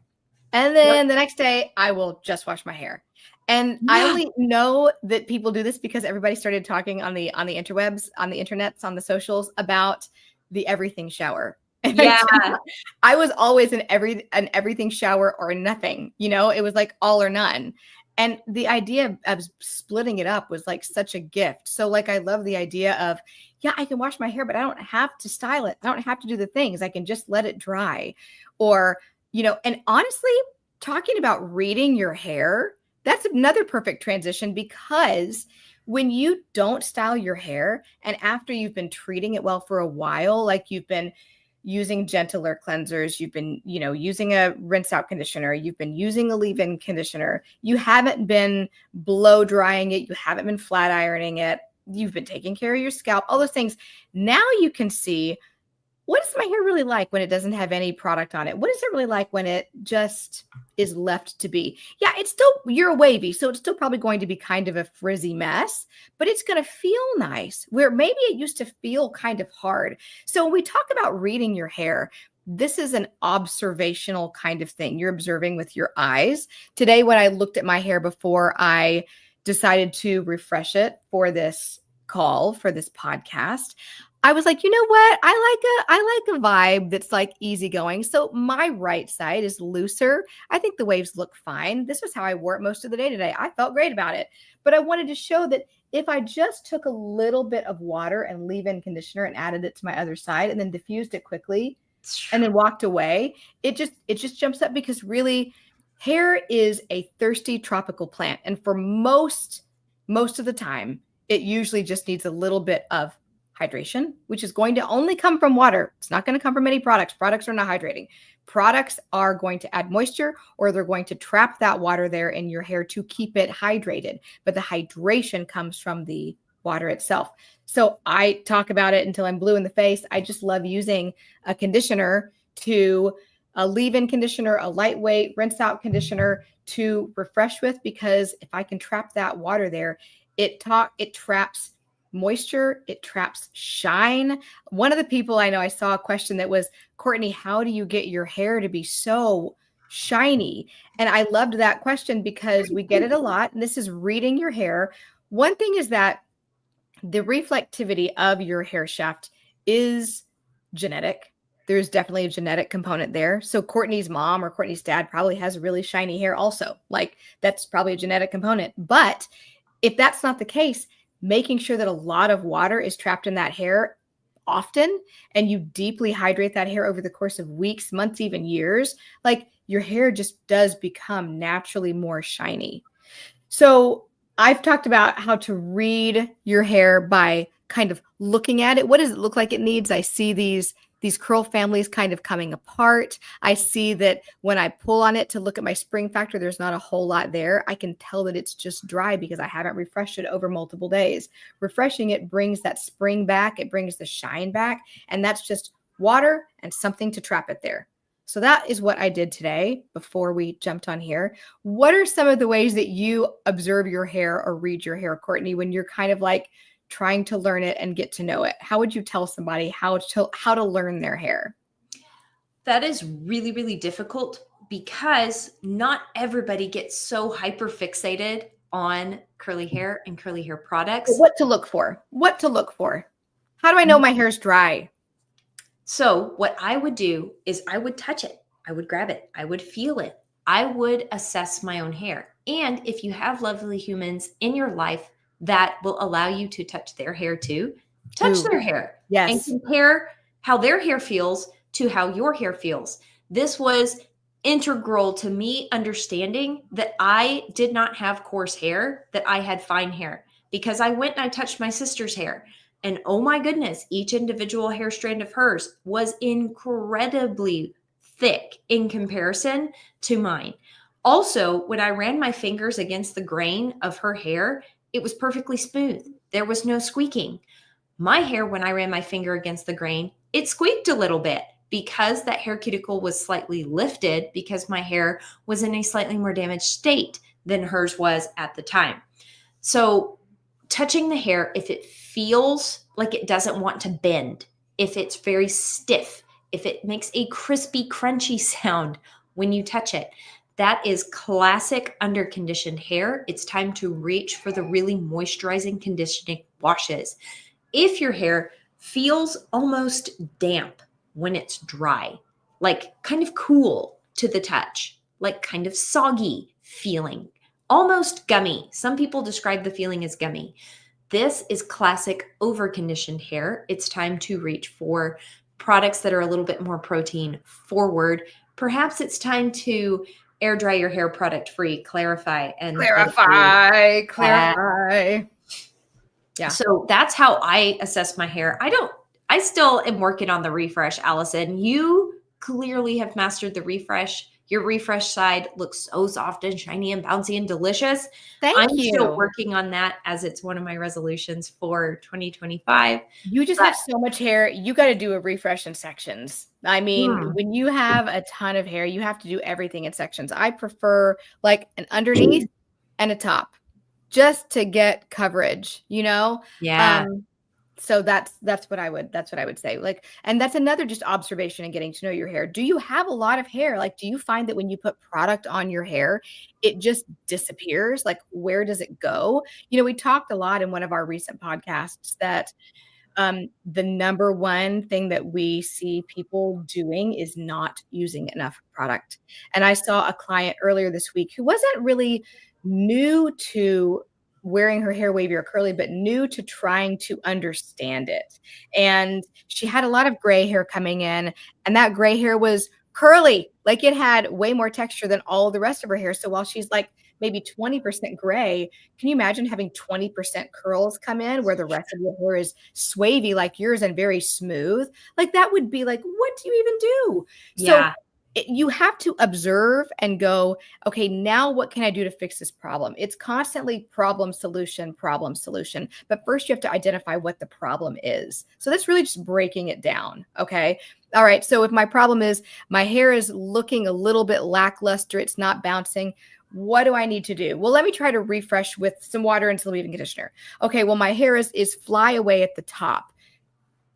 And then the next day I will just wash my hair. And I only know that people do this because everybody started talking on the interwebs, on the internets, on the socials about the everything shower. And Yeah. I was always an everything shower or nothing, it was like all or none. And the idea of splitting it up was like such a gift. So like, I love the idea of, yeah, I can wash my hair, but I don't have to style it. I don't have to do the things. I can just let it dry. Or, and honestly, talking about reading your hair, that's another perfect transition, because when you don't style your hair and after you've been treating it well for a while, like you've been using gentler cleansers, you've been, using a rinse out conditioner, you've been using a leave-in conditioner, you haven't been blow drying it, you haven't been flat ironing it, you've been taking care of your scalp, all those things. Now you can see, what is my hair really like when it doesn't have any product on it? What is it really like when it just is left to be? Yeah, you're wavy, so it's still probably going to be kind of a frizzy mess, but it's going to feel nice, where maybe it used to feel kind of hard. So when we talk about reading your hair, this is an observational kind of thing. You're observing with your eyes. Today, when I looked at my hair before I decided to refresh it for this call, for this podcast, I was like, you know what? I like a vibe that's like easygoing. So my right side is looser. I think the waves look fine. This was how I wore it most of the day today. I felt great about it. But I wanted to show that if I just took a little bit of water and leave-in conditioner and added it to my other side and then diffused it quickly and then walked away, it just jumps up, because really hair is a thirsty tropical plant. And for most of the time, it usually just needs a little bit of hydration, which is going to only come from water. It's not going to come from any products. Products are not hydrating. Products are going to add moisture, or they're going to trap that water there in your hair to keep it hydrated. But the hydration comes from the water itself. So I talk about it until I'm blue in the face. I just love using a conditioner to a leave-in conditioner, a lightweight rinse out conditioner to refresh with, because if I can trap that water there, it traps moisture, it traps shine. One of the people I know, I saw a question that was, Courtney, how do you get your hair to be so shiny? And I loved that question because we get it a lot. And this is reading your hair. One thing is that the reflectivity of your hair shaft is genetic. There's definitely a genetic component there. So Courtney's mom or Courtney's dad probably has really shiny hair also. Like, that's probably a genetic component. But if that's not the case, making sure that a lot of water is trapped in that hair often, and you deeply hydrate that hair over the course of weeks, months, even years, like, your hair just does become naturally more shiny. So I've talked about how to read your hair by kind of looking at it. What does it look like it needs? I see these curl families kind of coming apart. I see that when I pull on it to look at my spring factor, there's not a whole lot there. I can tell that it's just dry because I haven't refreshed it over multiple days. Refreshing it brings that spring back. It brings the shine back. And that's just water and something to trap it there. So that is what I did today before we jumped on here. What are some of the ways that you observe your hair or read your hair, Courtney, when you're kind of like trying to learn it and get to know it? How would you tell somebody how to learn their hair? That is really, really difficult because not everybody gets so hyper fixated on curly hair and curly hair products. What to look for? What to look for? How do I know my hair's dry? So what I would do is I would touch it. I would grab it. I would feel it. I would assess my own hair. And if you have lovely humans in your life that will allow you to touch their hair too, touch their hair. Yes. And compare how their hair feels to how your hair feels. This was integral to me understanding that I did not have coarse hair, that I had fine hair, because I went and I touched my sister's hair. And oh my goodness, each individual hair strand of hers was incredibly thick in comparison to mine. Also, when I ran my fingers against the grain of her hair, it was perfectly smooth. There was no squeaking. My hair, when I ran my finger against the grain, it squeaked a little bit because that hair cuticle was slightly lifted because my hair was in a slightly more damaged state than hers was at the time. So touching the hair, if it feels like it doesn't want to bend, if it's very stiff, if it makes a crispy, crunchy sound when you touch it, that is classic under-conditioned hair. It's time to reach for the really moisturizing, conditioning washes. If your hair feels almost damp when it's dry, like kind of cool to the touch, like kind of soggy feeling, almost gummy. Some people describe the feeling as gummy. This is classic over-conditioned hair. It's time to reach for products that are a little bit more protein forward. Perhaps it's time to air dry your hair product free, clarify. Yeah. So that's how I assess my hair. I still am working on the refresh, Allison. You clearly have mastered the refresh. Your refresh side looks so soft and shiny and bouncy and delicious. I'm still working on that, as it's one of my resolutions for 2025. You just have so much hair. You got to do a refresh in sections. I mean, when you have a ton of hair, you have to do everything in sections. I prefer like an underneath and a top just to get coverage, you know? Yeah. So that's what I would say. Like, and that's another just observation and getting to know your hair. Do you have a lot of hair? Like, do you find that when you put product on your hair, it just disappears? Like, where does it go? You know, we talked a lot in one of our recent podcasts that the number one thing that we see people doing is not using enough product. And I saw a client earlier this week who wasn't really new to wearing her hair wavy or curly, but new to trying to understand it. And she had a lot of gray hair coming in, and that gray hair was curly. Like, it had way more texture than all the rest of her hair. So while she's like maybe 20% gray, can you imagine having 20% curls come in where the rest of your hair is swavy like yours and very smooth? Like, that would be like, what do you even do? Yeah. So you have to observe and go, okay, now what can I do to fix this problem? It's constantly problem, solution. But first you have to identify what the problem is. So that's really just breaking it down. Okay. All right. So if my problem is my hair is looking a little bit lackluster, it's not bouncing, what do I need to do? Well, let me try to refresh with some water and some leave-in conditioner. Okay. Well, my hair is fly away at the top.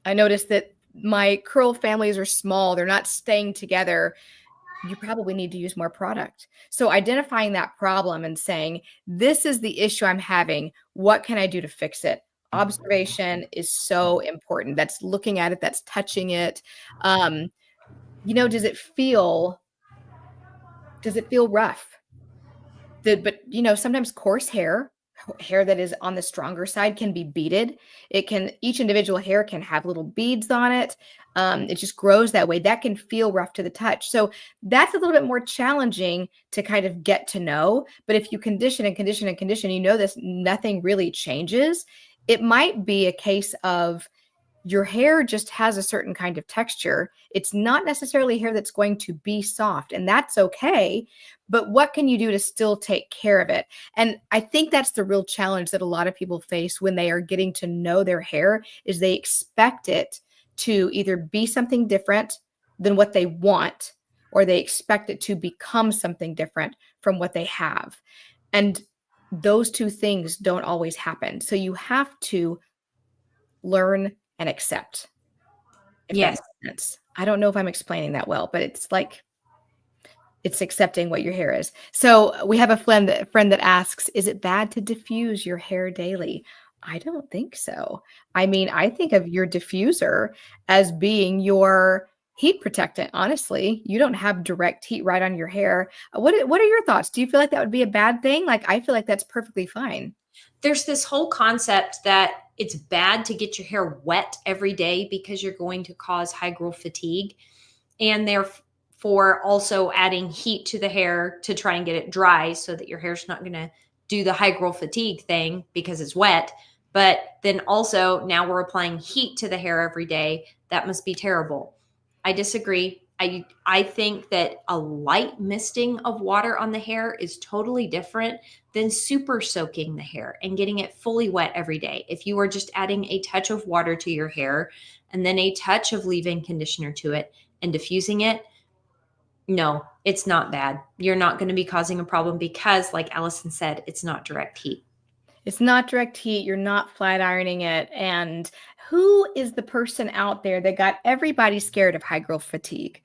I noticed that my curl families are small. They're not staying together. You probably need to use more product. So identifying that problem and saying, this is the issue I'm having. What can I do to fix it? Observation is so important. That's looking at it, that's touching it. Does it feel rough? But sometimes coarse hair that is on the stronger side can be beaded. Each individual hair can have little beads on it. It just grows that way. That can feel rough to the touch. So that's a little bit more challenging to kind of get to know. But if you condition and condition and condition, nothing really changes. It might be a case of your hair just has a certain kind of texture. It's not necessarily hair that's going to be soft, and that's okay. But what can you do to still take care of it? And I think that's the real challenge that a lot of people face when they are getting to know their hair is they expect it to either be something different than what they want, or they expect it to become something different from what they have. And those two things don't always happen. So you have to learn and accept. If that Yes. makes sense. I don't know if I'm explaining that well, but it's like it's accepting what your hair is. So we have a friend that asks, is it bad to diffuse your hair daily? I don't think so. I mean, I think of your diffuser as being your heat protectant. Honestly, you don't have direct heat right on your hair. What are your thoughts? Do you feel like that would be a bad thing? Like, I feel like that's perfectly fine. There's this whole concept that it's bad to get your hair wet every day because you're going to cause high growth fatigue. And therefore also adding heat to the hair to try and get it dry so that your hair's not going to do the high growth fatigue thing because it's wet. But then also now we're applying heat to the hair every day. That must be terrible. I disagree. I think that a light misting of water on the hair is totally different than super soaking the hair and getting it fully wet every day. If you are just adding a touch of water to your hair and then a touch of leave-in conditioner to it and diffusing it, no, it's not bad. You're not going to be causing a problem because, like Allison said, it's not direct heat. It's not direct heat. You're not flat ironing it. And who is the person out there that got everybody scared of high growth fatigue?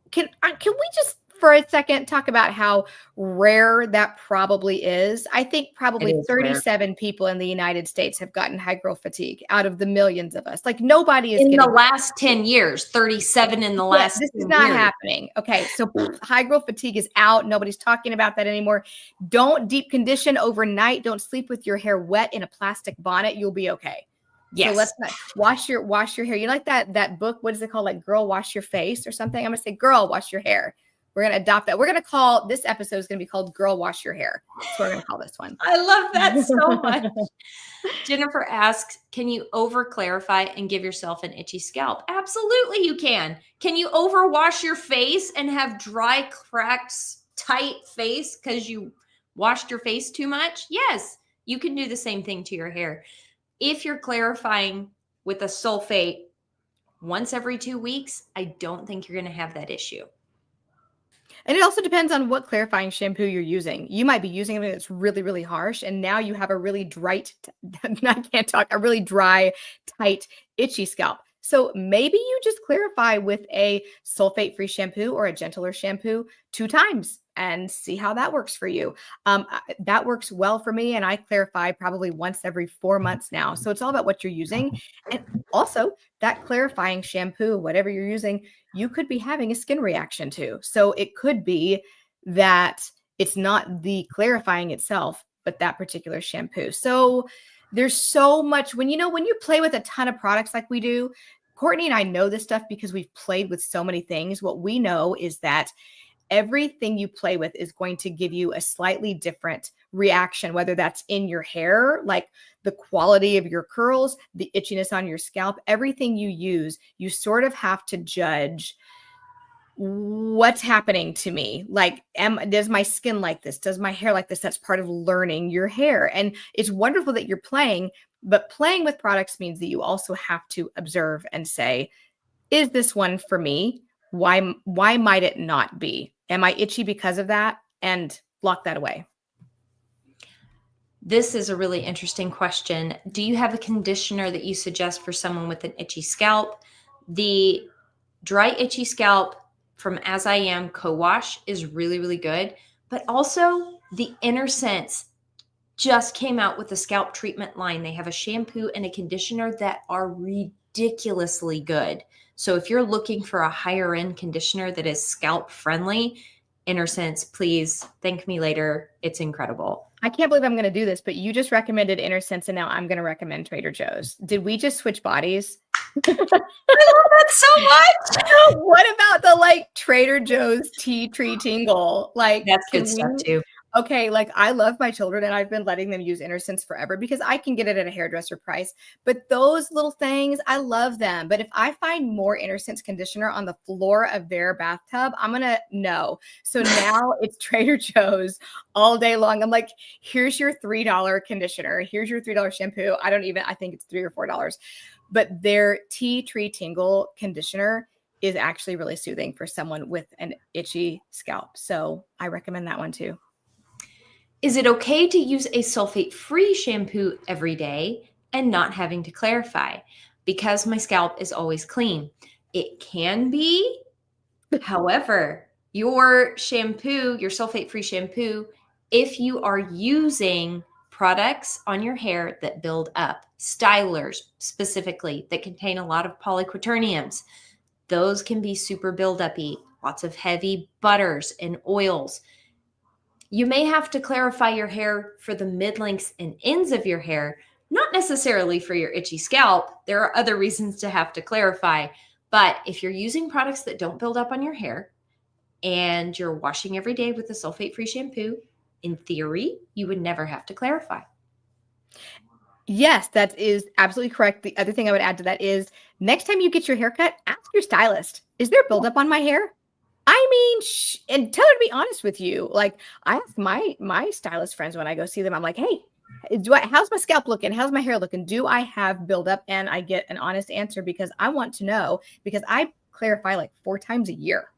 Can we just for a second talk about how rare that probably is? I think probably 37 people in the United States have gotten high growth fatigue out of the millions of us. Like nobody is in getting the last 10 years, 37 in the last this 10 is not years. happening. Okay, so high growth fatigue is out. Nobody's talking about that anymore. Don't deep condition overnight. Don't sleep with your hair wet in a plastic bonnet. You'll be okay. Yes. So let's not wash your hair. You like that book? What is it called? Like Girl Wash Your Face or something? I'm gonna say Girl Wash Your Hair. We're gonna adopt that. We're gonna call this episode is gonna be called Girl Wash Your Hair. That's what we're gonna call this one. I love that so much. Jennifer asks, can you over clarify and give yourself an itchy scalp? Absolutely you can. Can you overwash your face and have dry, cracked, tight face because you washed your face too much? Yes, you can do the same thing to your hair. If you're clarifying with a sulfate once every 2 weeks, I don't think you're going to have that issue. And it also depends on what clarifying shampoo you're using. You might be using something that's really, really harsh, and now you have a really dry, a really dry, tight, itchy scalp. So maybe you just clarify with a sulfate-free shampoo or a gentler shampoo 2 times and see how that works for you. That works well for me, and I clarify probably once every 4 months now. So it's all about what you're using. And also that clarifying shampoo, whatever you're using, you could be having a skin reaction to. So it could be that it's not the clarifying itself, but that particular shampoo. So there's so much when you play with a ton of products like we do. Courtney and I know this stuff because we've played with so many things. What we know is that everything you play with is going to give you a slightly different reaction, whether that's in your hair, like the quality of your curls, the itchiness on your scalp, everything you use, you sort of have to judge what's happening to me. Like, does my skin like this? Does my hair like this? That's part of learning your hair. And it's wonderful that you're playing, but playing with products means that you also have to observe and say, is this one for me? Why might it not be? Am I itchy because of that? And lock that away. This is a really interesting question. Do you have a conditioner that you suggest for someone with an itchy scalp? The dry itchy scalp from As I Am Co-Wash is really, really good. But also the Inner Sense just came out with a scalp treatment line. They have a shampoo and a conditioner that are ridiculously good. So if you're looking for a higher end conditioner that is scalp friendly, Inner Sense, please thank me later. It's incredible. I can't believe I'm going to do this, but you just recommended Inner Sense, and now I'm going to recommend Trader Joe's. Did we just switch bodies? I love that so much. What about the like Trader Joe's tea tree tingle? Like, that's good stuff too. Okay, like I love my children and I've been letting them use Inner Sense forever because I can get it at a hairdresser price. But those little things, I love them. But if I find more Inner Sense conditioner on the floor of their bathtub, I'm going to know. So now it's Trader Joe's all day long. I'm like, here's your $3 conditioner. Here's your $3 shampoo. I think it's $3 or $4. But their tea tree tingle conditioner is actually really soothing for someone with an itchy scalp. So I recommend that one too. Is it okay to use a sulfate-free shampoo every day and not having to clarify because my scalp is always clean? It can be. However, your shampoo, your sulfate-free shampoo, if you are using products on your hair that build up, stylers specifically that contain a lot of polyquaterniums, those can be super build-uppy, lots of heavy butters and oils. You may have to clarify your hair for the mid-lengths and ends of your hair, not necessarily for your itchy scalp. There are other reasons to have to clarify. But if you're using products that don't build up on your hair and you're washing every day with a sulfate-free shampoo, in theory, you would never have to clarify. Yes, that is absolutely correct. The other thing I would add to that is next time you get your haircut, ask your stylist, is there buildup on my hair? I mean, and tell her to be honest with you. Like I ask my stylist friends when I go see them, I'm like, hey, how's my scalp looking? How's my hair looking? Do I have buildup? And I get an honest answer because I want to know, because I clarify like 4 times a year.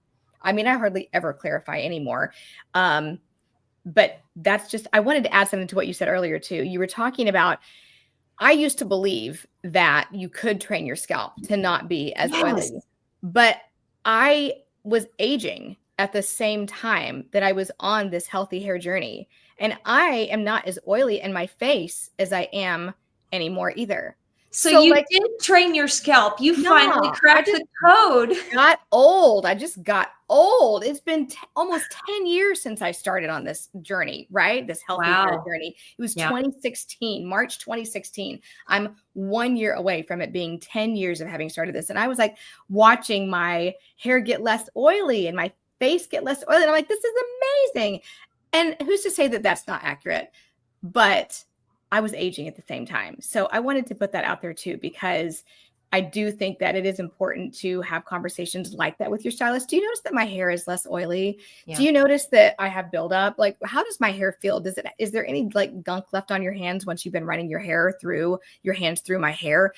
I mean, I hardly ever clarify anymore. But that's just, I wanted to add something to what you said earlier too. You were talking about, I used to believe that you could train your scalp to not be as oily, but I was aging at the same time that I was on this healthy hair journey. And I am not as oily in my face as I am anymore either. So you like, did train your scalp. You finally cracked the code. Got old. I just got old. It's been almost 10 years since I started on this journey, right? This healthy hair journey. It was 2016, March 2016. I'm 1 year away from it being 10 years of having started this. And I was like watching my hair get less oily and my face get less oily. And I'm like, this is amazing. And who's to say that that's not accurate? But I was aging at the same time. So I wanted to put that out there too, because I do think that it is important to have conversations like that with your stylist. Do you notice that my hair is less oily? Yeah. Do you notice that I have buildup? Like, how does my hair feel? Is there any like gunk left on your hands once you've been running your hands through my hair?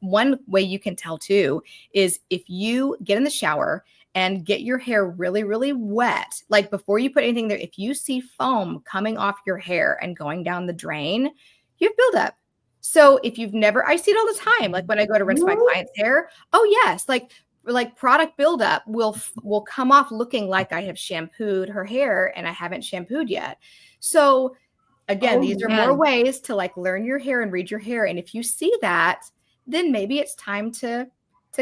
One way you can tell too is if you get in the shower and get your hair really, really wet, like before you put anything there, if you see foam coming off your hair and going down the drain, you have buildup. So if you've never, I see it all the time. Like when I go to rinse my client's hair, oh yes, like product buildup will come off looking like I have shampooed her hair and I haven't shampooed yet. So again, these are more ways to like learn your hair and read your hair. And if you see that, then maybe it's time to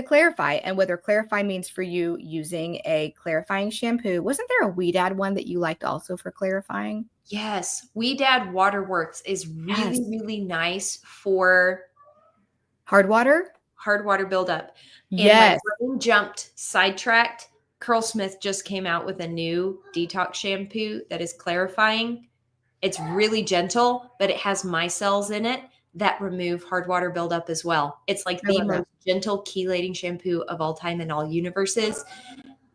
clarify. And whether clarify means for you using a clarifying shampoo. Wasn't there a Weedad one that you liked also for clarifying? Yes. Weedad Waterworks is really, really nice for hard water buildup. Yes. And my brain jumped, sidetracked. Curlsmith just came out with a new detox shampoo that is clarifying. It's really gentle, but it has micelles in it that remove hard water buildup as well. It's like the most gentle chelating shampoo of all time in all universes.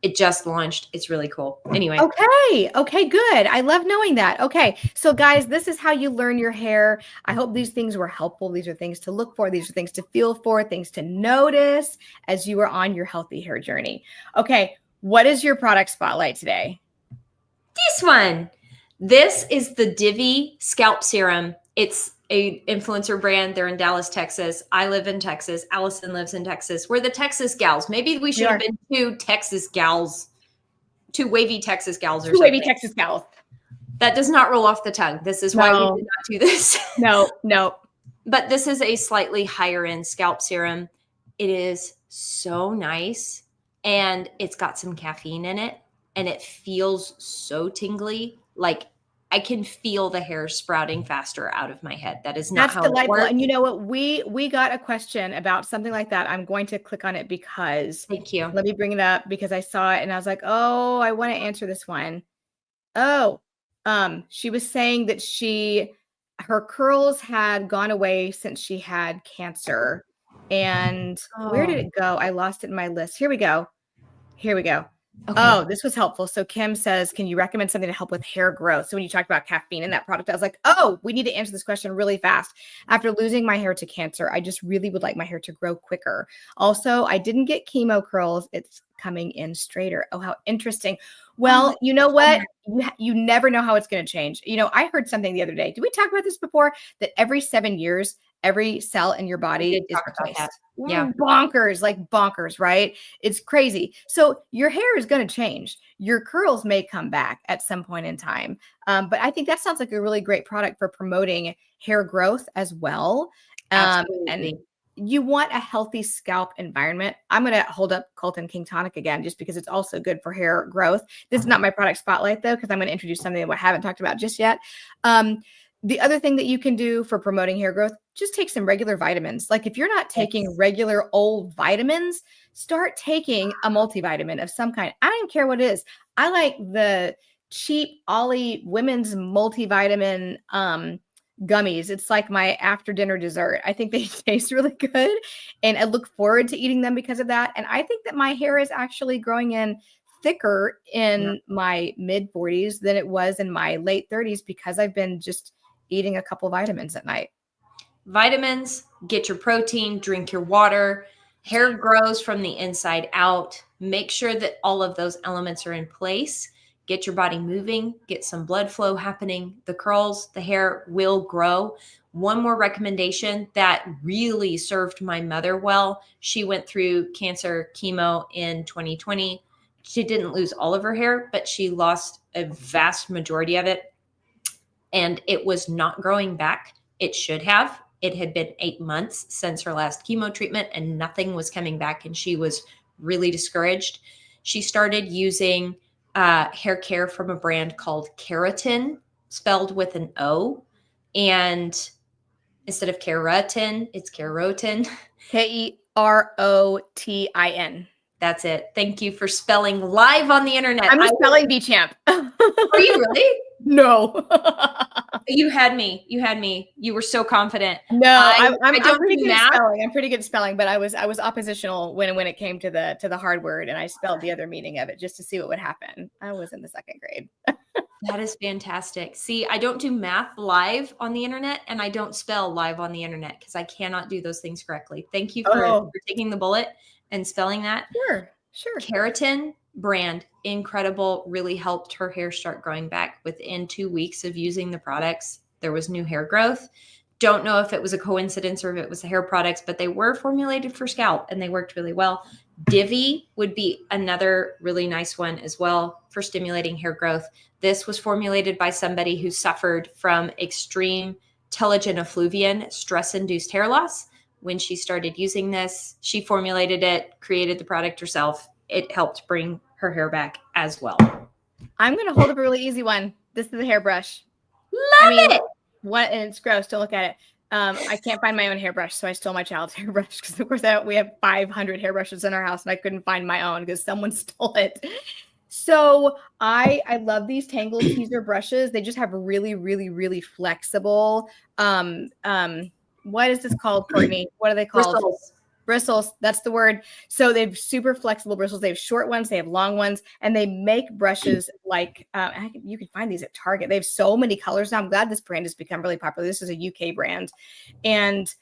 It just launched. It's really cool. Anyway. Okay. Okay, good. I love knowing that. Okay. So guys, this is how you learn your hair. I hope these things were helpful. These are things to look for. These are things to feel for, things to notice as you are on your healthy hair journey. Okay. What is your product spotlight today? This one. This is the Divi Scalp Serum. It's a influencer brand. They're in Dallas, Texas. I live in Texas. Allison lives in Texas. We're the Texas gals. Maybe we should have been two Texas gals, two wavy Texas gals or Two something. wavy Texas gals. That does not roll off the tongue. This is why we did not do this. No. But this is a slightly higher end scalp serum. It is so nice, and it's got some caffeine in it, and it feels so tingly. Like I can feel the hair sprouting faster out of my head. That is not how it works. And you know what? We got a question about something like that. I'm going to click on it because thank you. Let me bring it up because I saw it and I was like, oh, I want to answer this one. Oh, she was saying that her curls had gone away since she had cancer. And where did it go? I lost it in my list. Here we go. Okay. Oh, this was helpful. So Kim says, can you recommend something to help with hair growth? So when you talked about caffeine in that product, I was like, oh, we need to answer this question really fast. After losing my hair to cancer, I just really would like my hair to grow quicker. Also, I didn't get chemo curls. It's coming in straighter. Oh, how interesting. Well, you know what? You never know how it's going to change. You know, I heard something the other day. Did we talk about this before? That every 7 years, every cell in your body is replaced. Yeah. Bonkers, right? It's crazy. So your hair is going to change. Your curls may come back at some point in time. But I think that sounds like a really great product for promoting hair growth as well. And you want a healthy scalp environment. I'm going to hold up Colton King Tonic again, just because it's also good for hair growth. This is not my product spotlight though, because I'm going to introduce something that I haven't talked about just yet. The other thing that you can do for promoting hair growth, just take some regular vitamins. Like if you're not taking regular old vitamins, start taking a multivitamin of some kind. I don't care what it is. I like the cheap Ollie women's multivitamin gummies. It's like my after dinner dessert. I think they taste really good and I look forward to eating them because of that. And I think that my hair is actually growing in thicker in my mid 40s than it was in my late 30s because I've been just eating a couple vitamins at night. Vitamins, get your protein, drink your water. Hair grows from the inside out. Make sure that all of those elements are in place. Get your body moving, get some blood flow happening. The curls, the hair will grow. One more recommendation that really served my mother well. She went through cancer chemo in 2020. She didn't lose all of her hair, but she lost a vast majority of it. And it was not growing back. It should have. It had been 8 months since her last chemo treatment and nothing was coming back. And she was really discouraged. She started using hair care from a brand called Keratin, spelled with an O. And instead of keratin, it's Kerotin. Kerotin. That's it. Thank you for spelling live on the internet. I'm a spelling bee champ. Are you really? No. You had me. You were so confident. No, I'm pretty good at spelling. I'm pretty good at spelling, but I was oppositional when it came to the hard word, and I spelled the other meaning of it just to see what would happen. I was in the second grade. That is fantastic. See, I don't do math live on the internet, and I don't spell live on the internet because I cannot do those things correctly. Thank you for taking the bullet and spelling that. Sure. Keratin brand, incredible, really helped her hair start growing back within 2 weeks of using the products. There was new hair growth. Don't know if it was a coincidence or if it was the hair products, but they were formulated for scalp and they worked really well. Divi would be another really nice one as well for stimulating hair growth. This was formulated by somebody who suffered from extreme telogen effluvian, stress-induced hair loss. When she started using this, she formulated it, created the product herself. It helped bring her hair back as well. I'm going to hold up a really easy one. This is a hairbrush. Love it. And it's gross. Don't look at it. I can't find my own hairbrush, so I stole my child's hairbrush because, of course, we have 500 hairbrushes in our house, and I couldn't find my own because someone stole it. So I love these Tangle teaser brushes. They just have really, really, really flexible. What is this called, Courtney? What are they called? Bristles, that's the word. So they have super flexible bristles. They have short ones, they have long ones, and they make brushes like you can find these at Target. They have so many colors now. I'm glad this brand has become really popular. This is a UK brand, and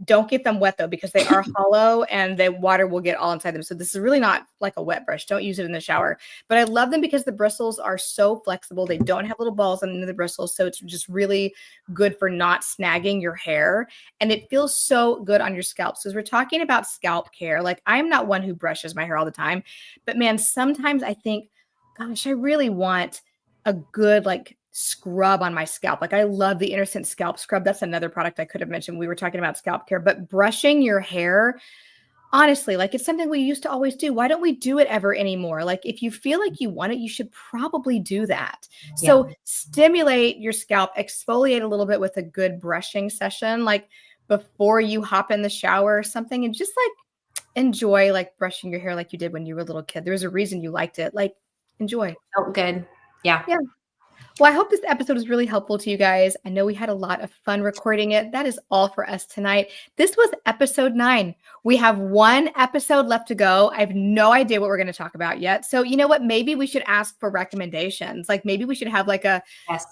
don't get them wet though, because they are hollow and the water will get all inside them. So this is really not like a wet brush. Don't use it in the shower. But I love them because the bristles are so flexible. They don't have little balls on the bristles. So it's just really good for not snagging your hair. And it feels so good on your scalp. So as we're talking about scalp care, like I'm not one who brushes my hair all the time, but man, sometimes I think, gosh, I really want a good like scrub on my scalp. Like I love the Innocent Scalp Scrub. That's another product I could have mentioned. We were talking about scalp care, but brushing your hair, honestly, like it's something we used to always do. Why don't we do it ever anymore? Like if you feel like you want it, you should probably do that. So stimulate your scalp, exfoliate a little bit with a good brushing session, like before you hop in the shower or something, and just like enjoy like brushing your hair like you did when you were a little kid. There's a reason you liked it. Like enjoy. Felt good. Yeah. Yeah. Well, I hope this episode was really helpful to you guys. I know we had a lot of fun recording it. That is all for us tonight. This was episode 9. We have one episode left to go. I have no idea what we're going to talk about yet. So you know what? Maybe we should ask for recommendations. Like maybe we should have like a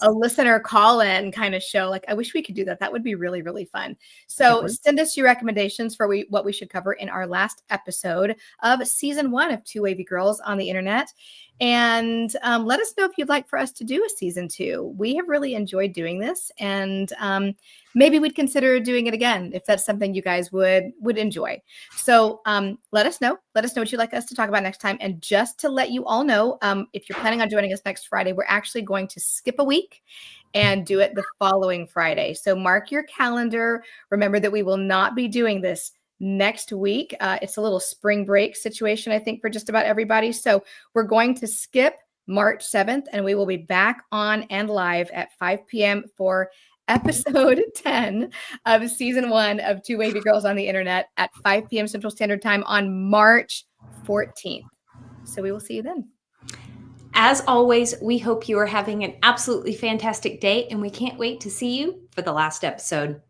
listener call-in kind of show. Like I wish we could do that. That would be really, really fun. So send us your recommendations for what we should cover in our last episode of season 1 of Two Wavy Girls on the internet. And let us know if you'd like for us to do a season 2. We have really enjoyed doing this, and maybe we'd consider doing it again if that's something you guys would enjoy. So let us know. Let us know what you'd like us to talk about next time. And just to let you all know, if you're planning on joining us next Friday, we're actually going to skip a week and do it the following Friday. So mark your calendar. Remember that we will not be doing this next week. It's a little spring break situation, I think, for just about everybody. So we're going to skip March 7th, and we will be back on and live at 5 p.m. for episode 10 of season 1 of Two Wavy Girls on the internet at 5 p.m. Central Standard Time on March 14th. So we will see you then. As always, we hope you are having an absolutely fantastic day, and we can't wait to see you for the last episode.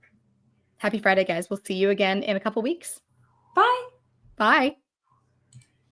Happy Friday, guys. We'll see you again in a couple weeks. Bye. Bye.